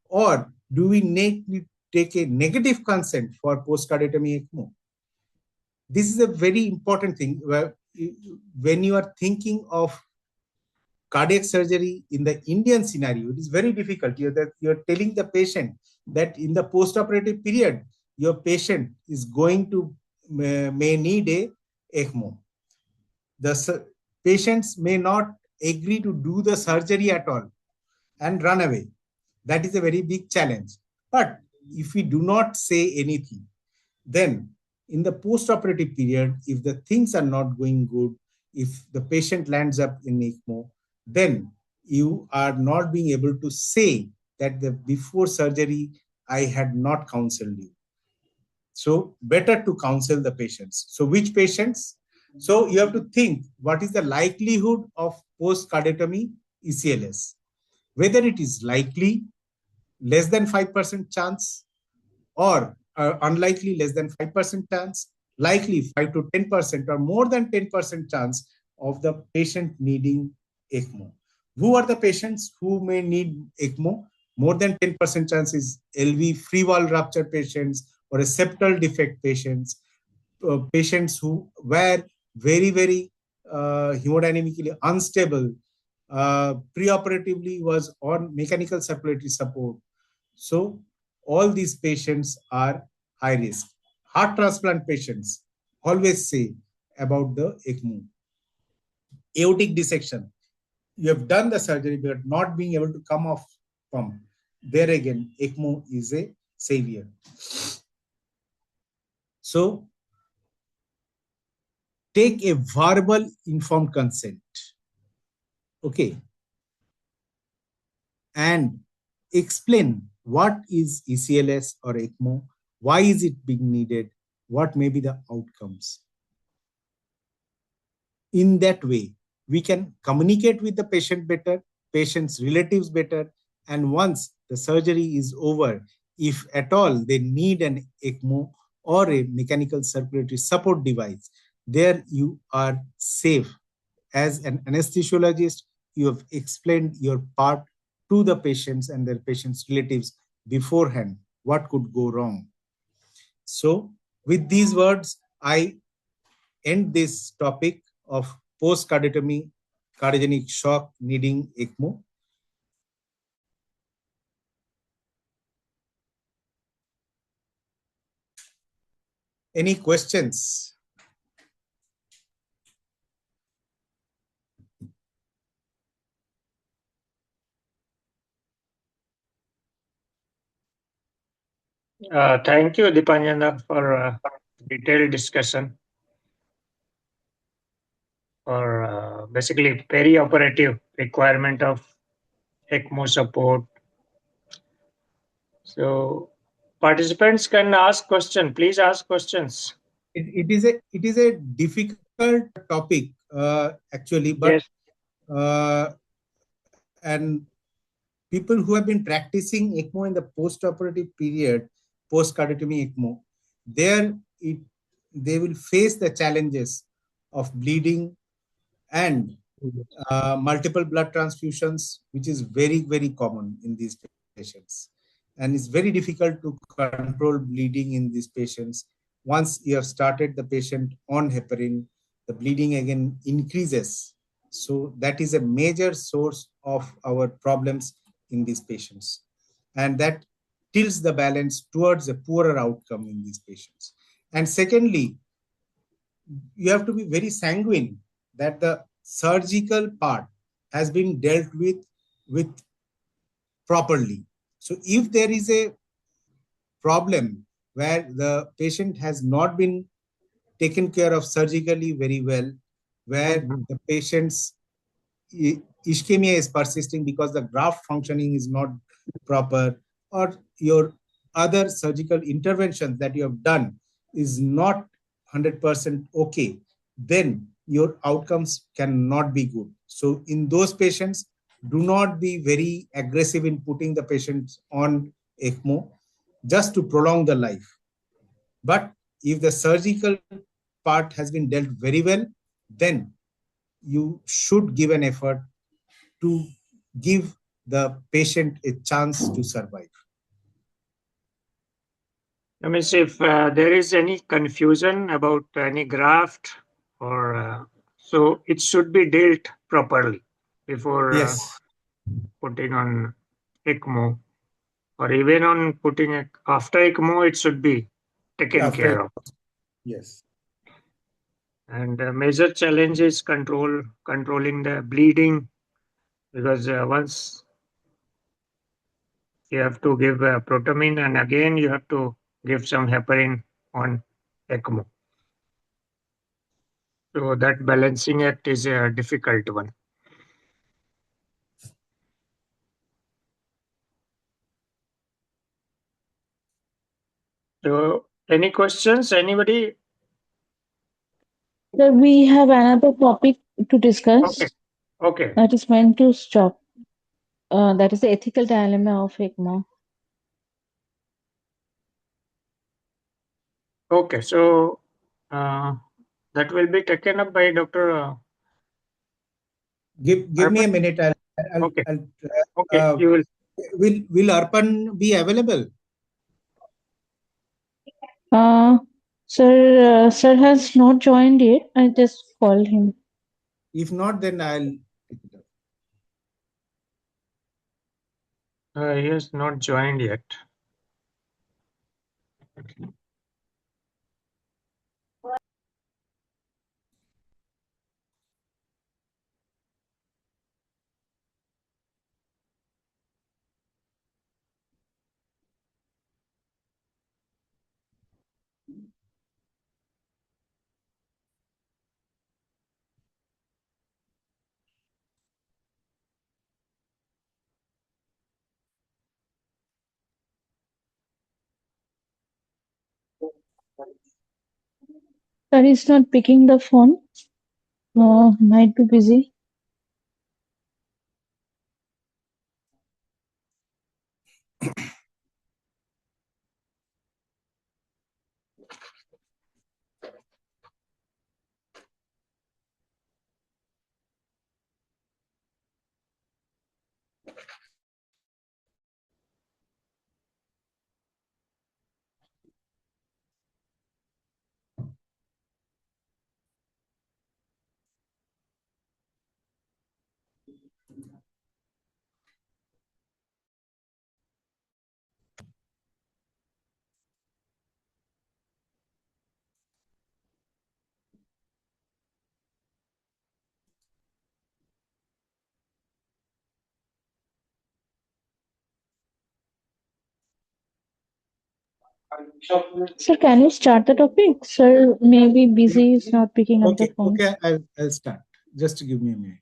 or do we need to take a negative consent for post-cardiotomy ECMO? This is a very important thing where when you are thinking of cardiac surgery in the Indian scenario, it is very difficult. You're telling the patient that in the post-operative period, your patient is going to may need a ECMO. The patients may not agree to do the surgery at all and run away. That is a very big challenge. But if we do not say anything, then in the post-operative period, if the things are not going good, if the patient lands up in ECMO, then you are not being able to say that before surgery, I had not counseled you. So better to counsel the patients. So which patients? So you have to think what is the likelihood of post-cardiotomy ECLS. Whether it is likely, less than 5% chance, or unlikely, less than 5% chance, likely 5 to 10%, or more than 10% chance of the patient needing ECMO. Who are the patients who may need ECMO? More than 10% chance is LV free wall rupture patients or a septal defect patients, patients who were very hemodynamically unstable, preoperatively was on mechanical circulatory support. So all these patients are high risk. Heart transplant patients always say about the ECMO. Aortic dissection. You have done the surgery but not being able to come off pump. There again, ECMO is a savior. So take a verbal informed consent. Okay. And explain what is ECLS or ECMO, why is it being needed, what may be the outcomes. In that way, we can communicate with the patient better, patient's relatives better, and once the surgery is over, if at all they need an ECMO or a mechanical circulatory support device, there you are safe. As an anesthesiologist, you have explained your part to the patients and their patients' relatives beforehand what could go wrong. So with these words, I end this topic of post-cardiotomy, cardiogenic shock needing ECMO. Any questions? Thank you, Dipanjan, for detailed discussion for basically perioperative requirement of ECMO support. So participants can ask questions. Please ask questions. It is a difficult topic actually, but Yes. And people who have been practicing ECMO in the post-operative period, post-cardiotomy ECMO, they will face the challenges of bleeding and multiple blood transfusions, which is very common in these patients. And it's very difficult to control bleeding in these patients. Once you have started the patient on heparin, the bleeding again increases. So that is a major source of our problems in these patients. And that tilts the balance towards a poorer outcome in these patients. And secondly, you have to be very sanguine that the surgical part has been dealt with properly. So if there is a problem where the patient has not been taken care of surgically very well, where Mhm. the patient's ischemia is persisting because the graft functioning is not proper, or your other surgical interventions that you have done is not 100% okay, then your outcomes cannot be good. So in those patients, do not be very aggressive in putting the patients on ECMO just to prolong the life. But if the surgical part has been dealt very well, then you should give an effort to give the patient a chance to survive. Let me see if there is any confusion about any graft or so it should be dealt properly before Yes, putting on ECMO, or even on putting after ECMO it should be taken after, care of. yes. And the major challenge is controlling the bleeding, because once you have to give protamine and again you have to give some heparin on ECMO. So that balancing act is a difficult one. So any questions? Anybody? So we have another topic to Okay. discuss Okay. that is meant to stop. That is the ethical dilemma of ECMO. Okay. So uh, that will be taken up by Dr. Give me a Arpan. minute. Okay. I'll Okay. You will. will Arpan be available? Uh, sir has not joined yet. I just called him. If not, then I'll pick it up. He has not joined yet. Sir is not picking the phone. Might be busy. Sir, can you start the topic? Sir may be busy. Is not picking up the Okay, phone. okay, I'll start. Just give me a minute.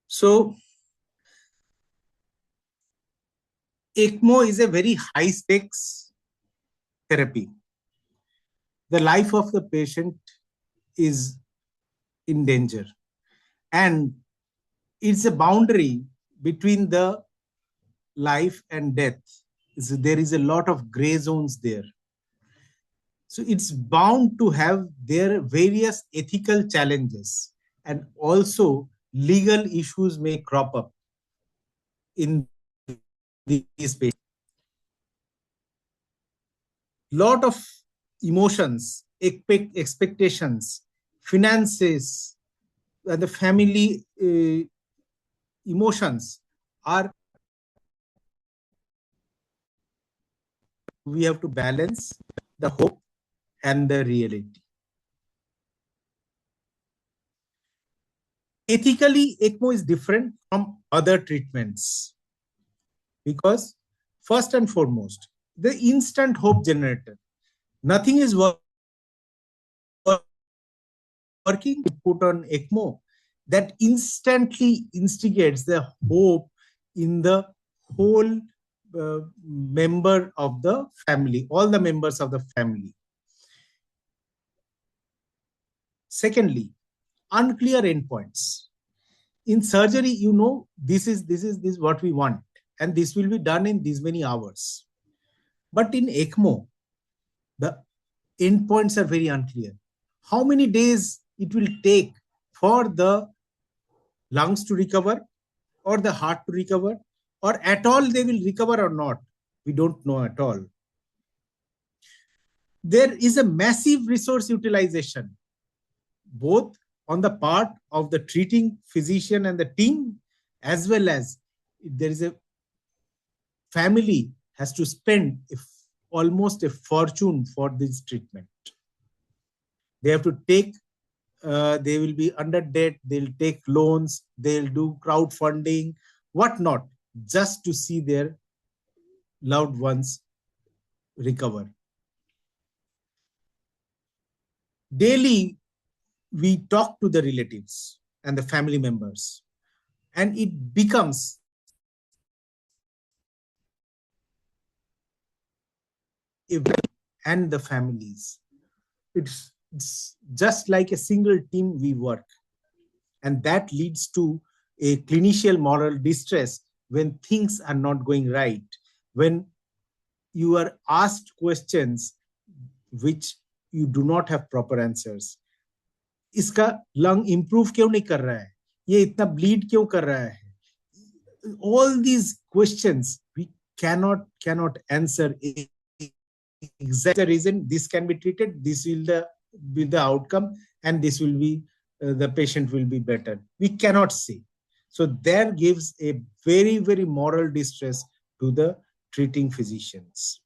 So ECMO is a very high stakes therapy. The life of the patient is in danger, and it's a boundary between the life and death. So there is a lot of gray zones there. So it's bound to have their various ethical challenges, and also legal issues may crop up in these spaces. Lot of emotions, expectations, finances, and the family emotions are, we have to balance the hope and the reality. Ethically, ECMO is different from other treatments because, first and foremost, the instant hope generator. Nothing is working, put on ECMO, that instantly instigates the hope in the whole member of the family, all the members of the family. Secondly, unclear endpoints. In surgery, you know, this is what we want, and this will be done in these many hours. But in ECMO, the endpoints are very unclear. How many days it will take for the lungs to recover, or the heart to recover, or at all they will recover or not? We don't know at all. There is a massive resource utilization, both on the part of the treating physician and the team, as well as there is a family has to spend almost a fortune for this treatment. They have to take, they will be under debt, they'll take loans, they'll do crowdfunding, whatnot, just to see their loved ones recover. Daily, we talk to the relatives and the family members, and it becomes and the families. It's just like a single team we work. And that leads to a clinician moral distress when things are not going right, when you are asked questions which you do not have proper answers. इसका lung improve क्यों नहीं कर रहा है, ये इतना bleed क्यों कर रहा है? All these questions we cannot answer exact reason. This can be treated, this will be the outcome, and this will be the patient will be better. We cannot say. So there gives a very, very moral distress to the treating physicians.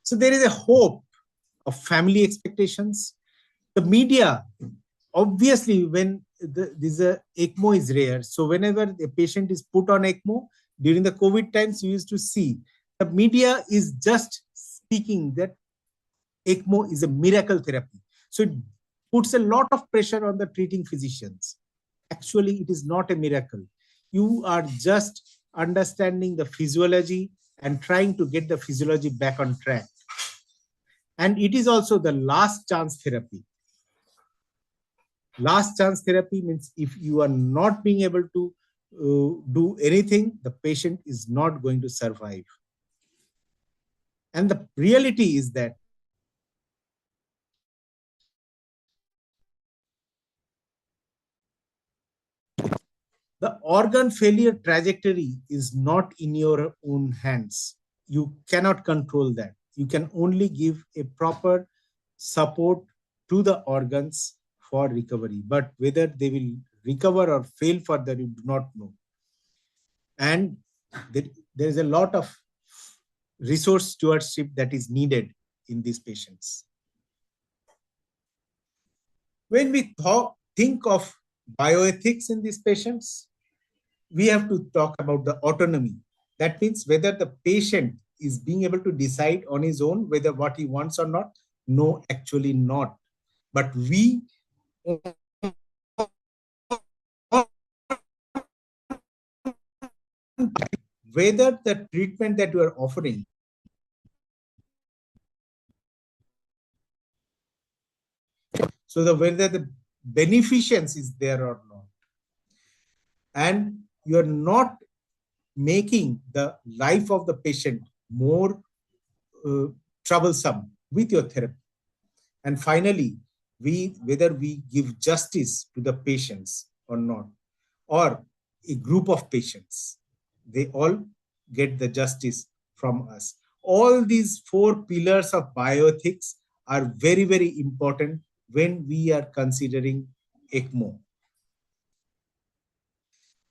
So there is a hope of family expectations. The media, obviously, when this ECMO is rare, so whenever a patient is put on ECMO during the COVID times, you used to see the media is just speaking that ECMO is a miracle therapy. So it puts a lot of pressure on the treating physicians. Actually, it is not a miracle. You are just understanding the physiology and trying to get the physiology back on track. And it is also the last chance therapy. Last chance therapy means if you are not being able to do anything, the patient is not going to survive. And the reality is that the organ failure trajectory is not in your own hands. You cannot control that. You can only give a proper support to the organs for recovery. But whether they will recover or fail further, you do not know. And there is a lot of resource stewardship that is needed in these patients. When we think of bioethics in these patients, we have to talk about the autonomy. That means whether the patient is being able to decide on his own whether what he wants or not. No, actually not. But we whether the treatment that you are offering so whether the beneficence is there or not, and you are not making the life of the patient more troublesome with your therapy. And finally, whether we give justice to the patients or not, or a group of patients, they all get the justice from us. All these four pillars of bioethics are very, very important when we are considering ECMO.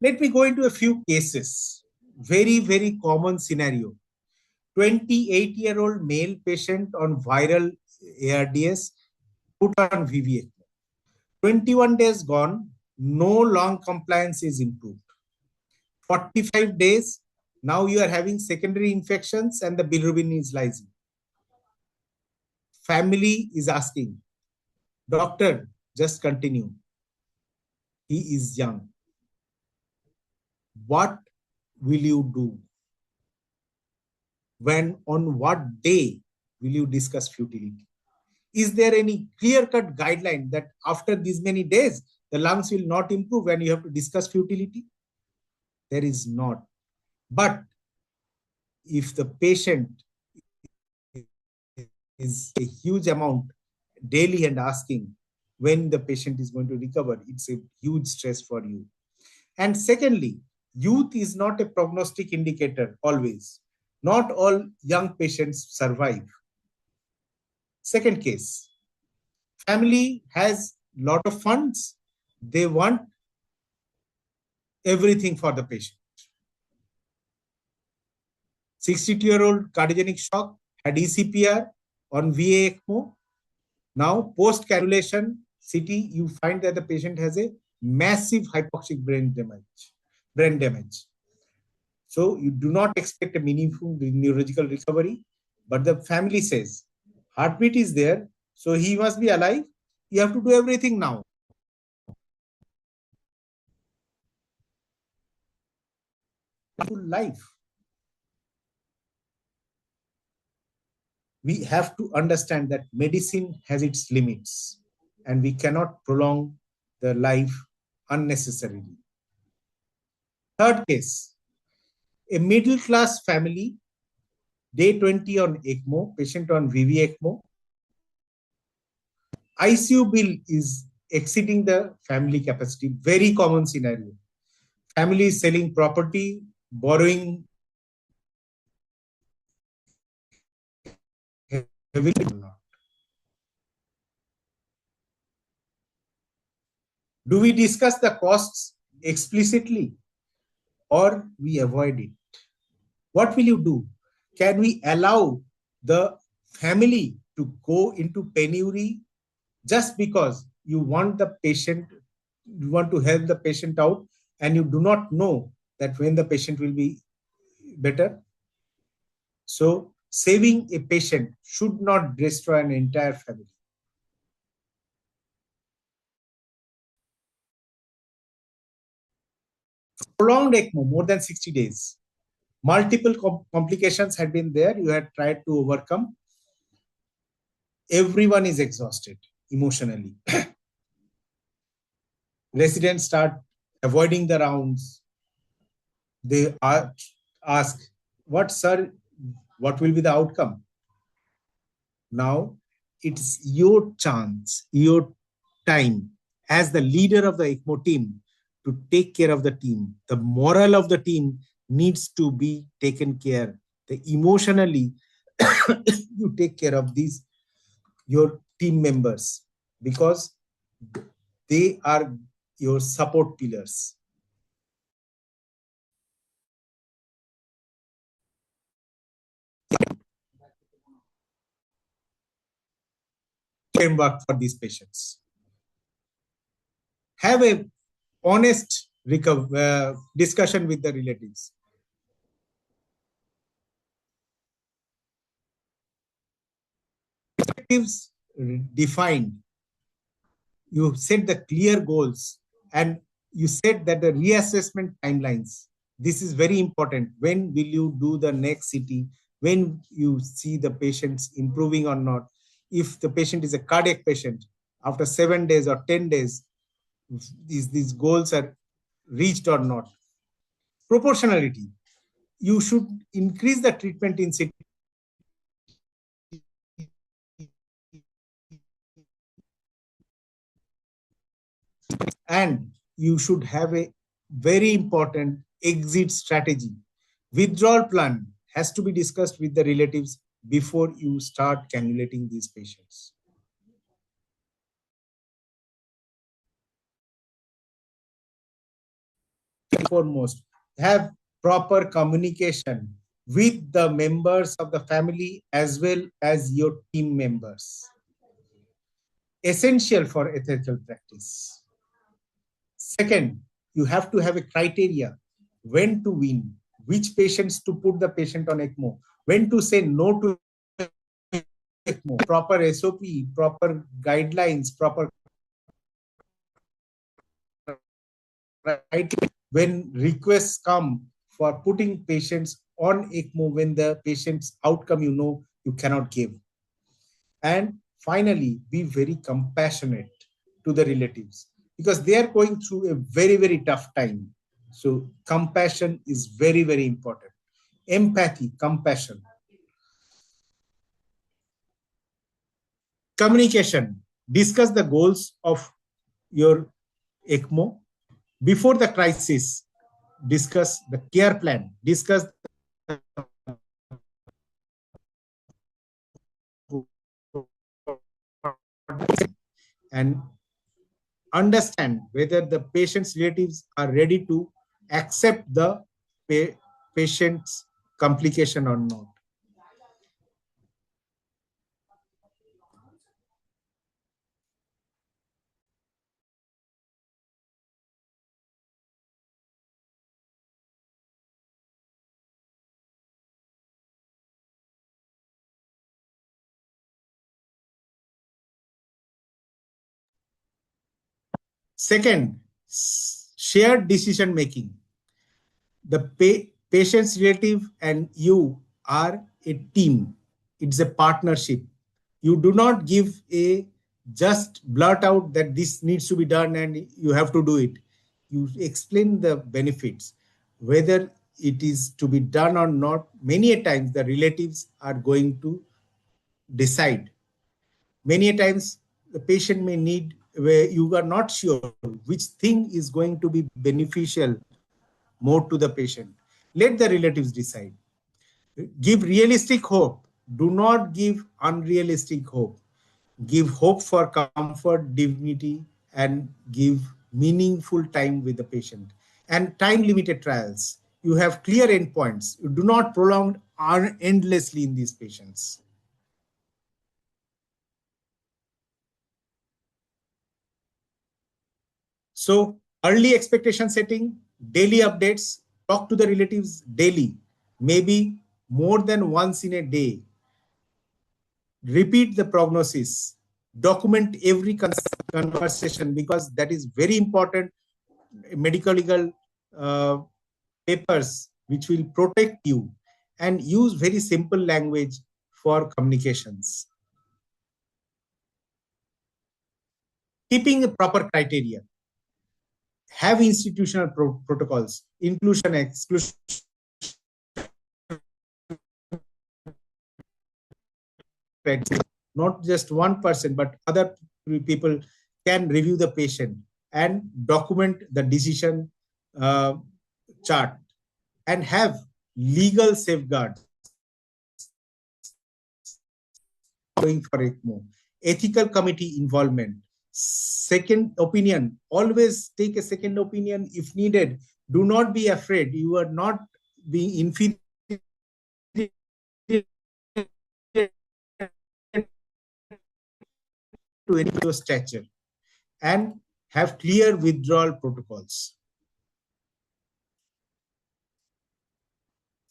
Let me go into a few cases. Very, very common scenario. 28-year-old male patient on viral ARDS put on VVA. 21 days gone, no lung compliance is improved. 45 days, now you are having secondary infections and the bilirubin is rising. Family is asking, doctor, just continue. He is young. What will you do? When, on what day will you discuss futility? Is there any clear-cut guideline that after these many days, the lungs will not improve and you have to discuss futility? There is not. But if the patient is a huge amount daily and asking when the patient is going to recover, it's a huge stress for you. And secondly, youth is not a prognostic indicator always. Not all young patients survive. Second case, family has a lot of funds. They want everything for the patient. 62-year-old cardiogenic shock, had ECPR on VA ECMO. Now, post-cannulation CT, you find that the patient has a massive hypoxic brain damage. So you do not expect a meaningful neurological recovery, but the family says, heartbeat is there, so he must be alive. You have to do everything now. Life. We have to understand that medicine has its limits and we cannot prolong the life unnecessarily. Third case, a middle-class family, day 20 on ECMO, patient on VV ECMO. ICU bill is exceeding the family capacity. Very common scenario. Family is selling property, borrowing heavily. Do we discuss the costs explicitly or we avoid it? What will you do? Can we allow the family to go into penury just because you want the patient, you want to help the patient out and you do not know that when the patient will be better? So saving a patient should not destroy an entire family. Prolonged ECMO, more than 60 days. Multiple complications had been there. You had tried to overcome. Everyone is exhausted emotionally. Residents start avoiding the rounds. They ask, what, sir, what will be the outcome? Now, it's your chance, your time as the leader of the ECMO team to take care of the team. The morale of the team needs to be taken care. Emotionally, you take care of your team members, because they are your support pillars. framework for these patients. Have a honest discussion with the relatives. Objectives defined. You set the clear goals and you said that the reassessment timelines. This is very important. When will you do the next CT? When you see the patients improving or not? If the patient is a cardiac patient, after 7 days or 10 days, these goals are reached or not. Proportionality. You should increase the treatment intensity and you should have a very important exit strategy. Withdrawal plan has to be discussed with the relatives before you start cannulating these patients. Foremost, have proper communication with the members of the family as well as your team members. Essential for ethical practice. Second, you have to have a criteria when to win, which patients to put the patient on ECMO, when to say no to ECMO, proper SOP, proper guidelines, proper criteria. When requests come for putting patients on ECMO, when the patient's outcome you cannot give. And finally, be very compassionate to the relatives because they are going through a very, very tough time. So compassion is very, very important. Empathy, compassion. Communication. Discuss the goals of your ECMO. Before the crisis, discuss the care plan. Discuss and understand whether the patient's relatives are ready to accept the patient's complication or not. Second, shared decision making. The patient's relative and you are a team. It's a partnership. You do not give a just blurt out that this needs to be done and you have to do it. You explain the benefits, whether it is to be done or not. Many a times the relatives are going to decide. Many a times the patient may need where you are not sure which thing is going to be beneficial more to the patient. Let the relatives decide. Give realistic hope. Do not give unrealistic hope. Give hope for comfort, dignity, and give meaningful time with the patient. And time-limited trials. You have clear endpoints. You do not prolong endlessly in these patients. So early expectation setting, daily updates, talk to the relatives daily, maybe more than once in a day. Repeat the prognosis, document every conversation because that is very important. Medical legal papers which will protect you and use very simple language for communications. Keeping a proper criteria. Have institutional protocols, inclusion, exclusion, not just one person, but other people can review the patient and document the decision chart and have legal safeguards going for ECMO. Ethical committee involvement. Second opinion. Always take a second opinion if needed. Do not be afraid. You are not being inferior to any stature and have clear withdrawal protocols.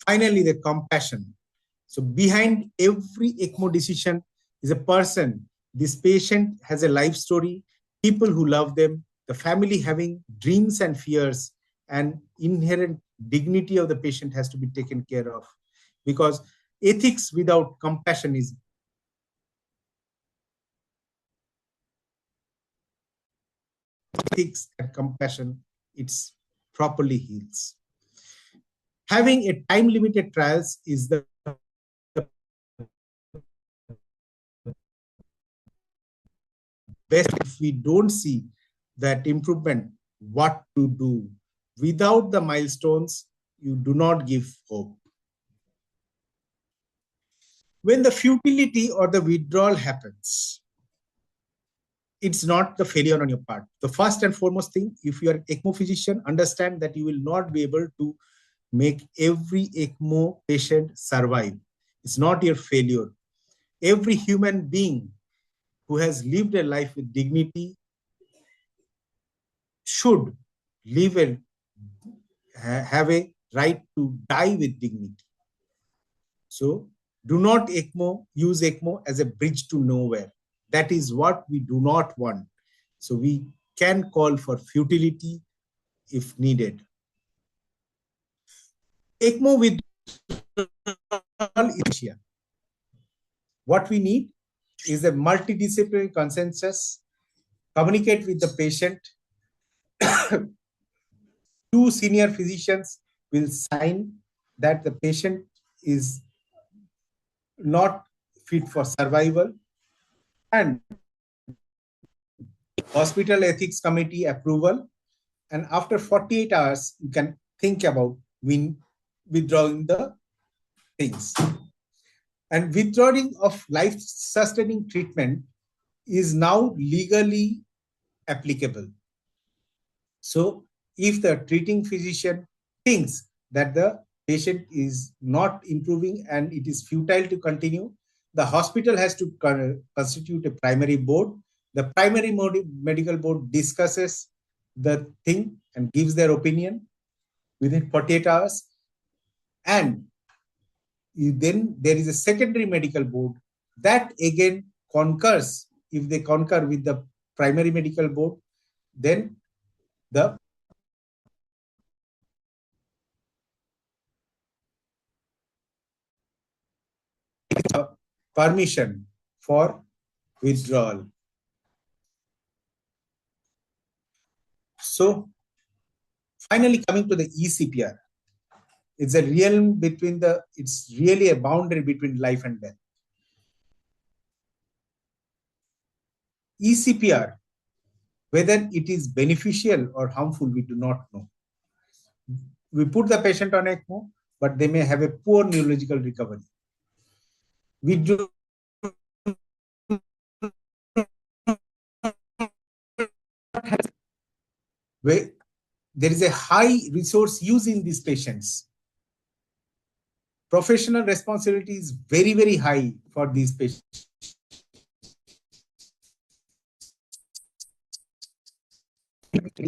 Finally, the compassion. So behind every ECMO decision is a person. This patient has a life story, people who love them, the family having dreams and fears, and inherent dignity of the patient has to be taken care of. Because ethics without compassion is ethics and compassion, it's properly heals. Having a time-limited trials is the best. If we don't see that improvement, what to do. Without the milestones, you do not give hope. When the futility or the withdrawal happens, it's not the failure on your part. The first and foremost thing, if you are an ECMO physician, understand that you will not be able to make every ECMO patient survive. It's not your failure. Every human being who has lived a life with dignity should have a right to die with dignity. So do not use ECMO as a bridge to nowhere. That is what we do not want. So we can call for futility if needed. ECMO withdrawal is here. What we need is a multidisciplinary consensus, communicate with the patient. 2 senior physicians will sign that the patient is not fit for survival, and hospital ethics committee approval. And after 48 hours, you can think about withdrawing the things. And withdrawing of life-sustaining treatment is now legally applicable. So if the treating physician thinks that the patient is not improving and it is futile to continue, the hospital has to constitute a primary board. The primary medical board discusses the thing and gives their opinion within 48 hours. And then there is a secondary medical board that again concurs. If they concur with the primary medical board, then the permission for withdrawal. So finally coming to the ECPR, it's really a boundary between life and death. ECPR, whether it is beneficial or harmful, we do not know. We put the patient on ECMO, but they may have a poor neurological recovery. We do where there is a high resource use in these patients. Professional responsibility is very, very high for these patients.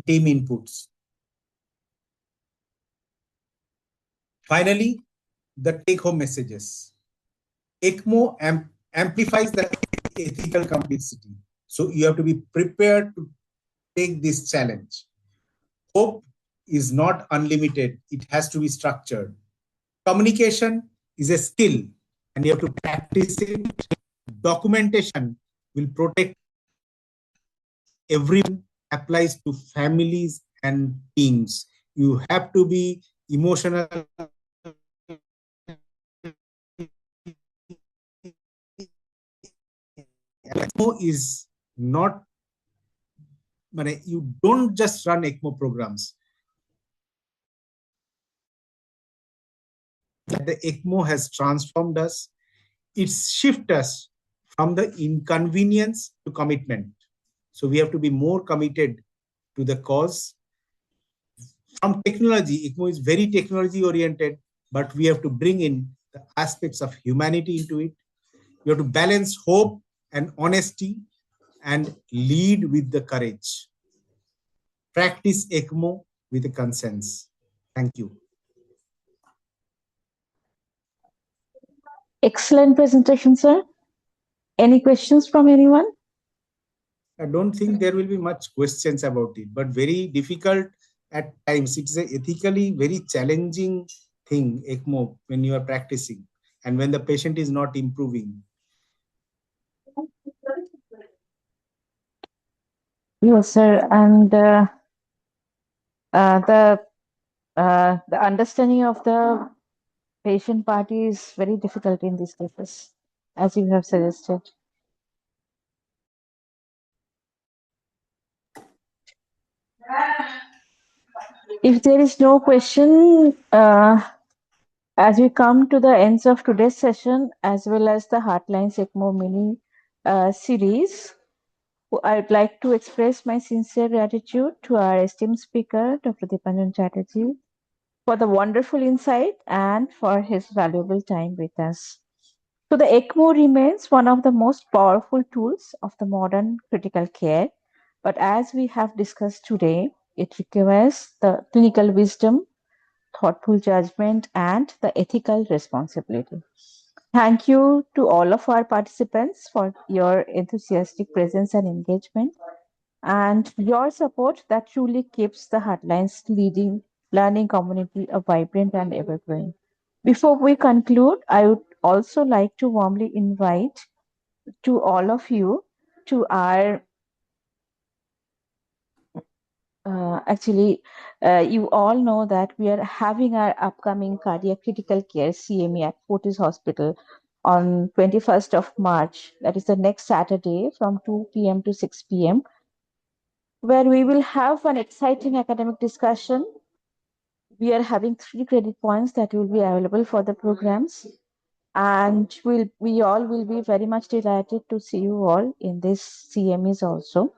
Team inputs. Finally, the take-home messages. ECMO amplifies the ethical complexity. So you have to be prepared to take this challenge. Hope is not unlimited. It has to be structured. Communication is a skill and you have to practice it. Documentation will protect everyone, applies to families and teams. You have to be emotional. ECMO is not, you don't just run ECMO programs. The ECMO has transformed us. It's shifted us from the inconvenience to commitment. So we have to be more committed to the cause. From technology, ECMO is very technology oriented, but we have to bring in the aspects of humanity into it. We have to balance hope and honesty and lead with the courage. Practice ECMO with a conscience. Thank you. Excellent presentation, sir. Any questions from anyone? I don't think there will be much questions about it, but very difficult at times. It's a ethically very challenging thing, ECMO, when you are practicing and when the patient is not improving. Yes, sir. And uh, the the understanding of the patient party is very difficult in these cases, as you have suggested. If there is no question, as we come to the ends of today's session, as well as the Heartlines ECMO mini series, I would like to express my sincere gratitude to our esteemed speaker, Dr. Dipanjan Chatterjee, for the wonderful insight and for his valuable time with us. So, the ECMO remains one of the most powerful tools of the modern critical care, but as we have discussed today, it requires the clinical wisdom, thoughtful judgment, and the ethical responsibility. Thank you to all of our participants for your enthusiastic presence and engagement, and your support that truly keeps the Heartlines leading learning community a vibrant and evergreen. Before we conclude, I would also like to warmly invite to all of you to our you all know that we are having our upcoming cardiac critical care CME at Fortis Hospital on 21st of March. That is the next Saturday from 2 p.m. to 6 p.m., where we will have an exciting academic discussion. We are having 3 credit points that will be available for the programs, and we all will be very much delighted to see you all in this CMEs also.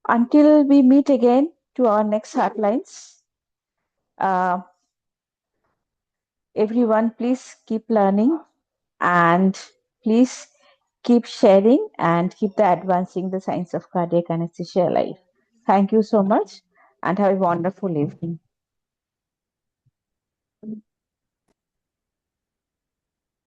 Until we meet again to our next headlines, uh, everyone, please keep learning and please keep sharing and keep the advancing the science of cardiac anesthesia alive. Thank you so much and have a wonderful evening.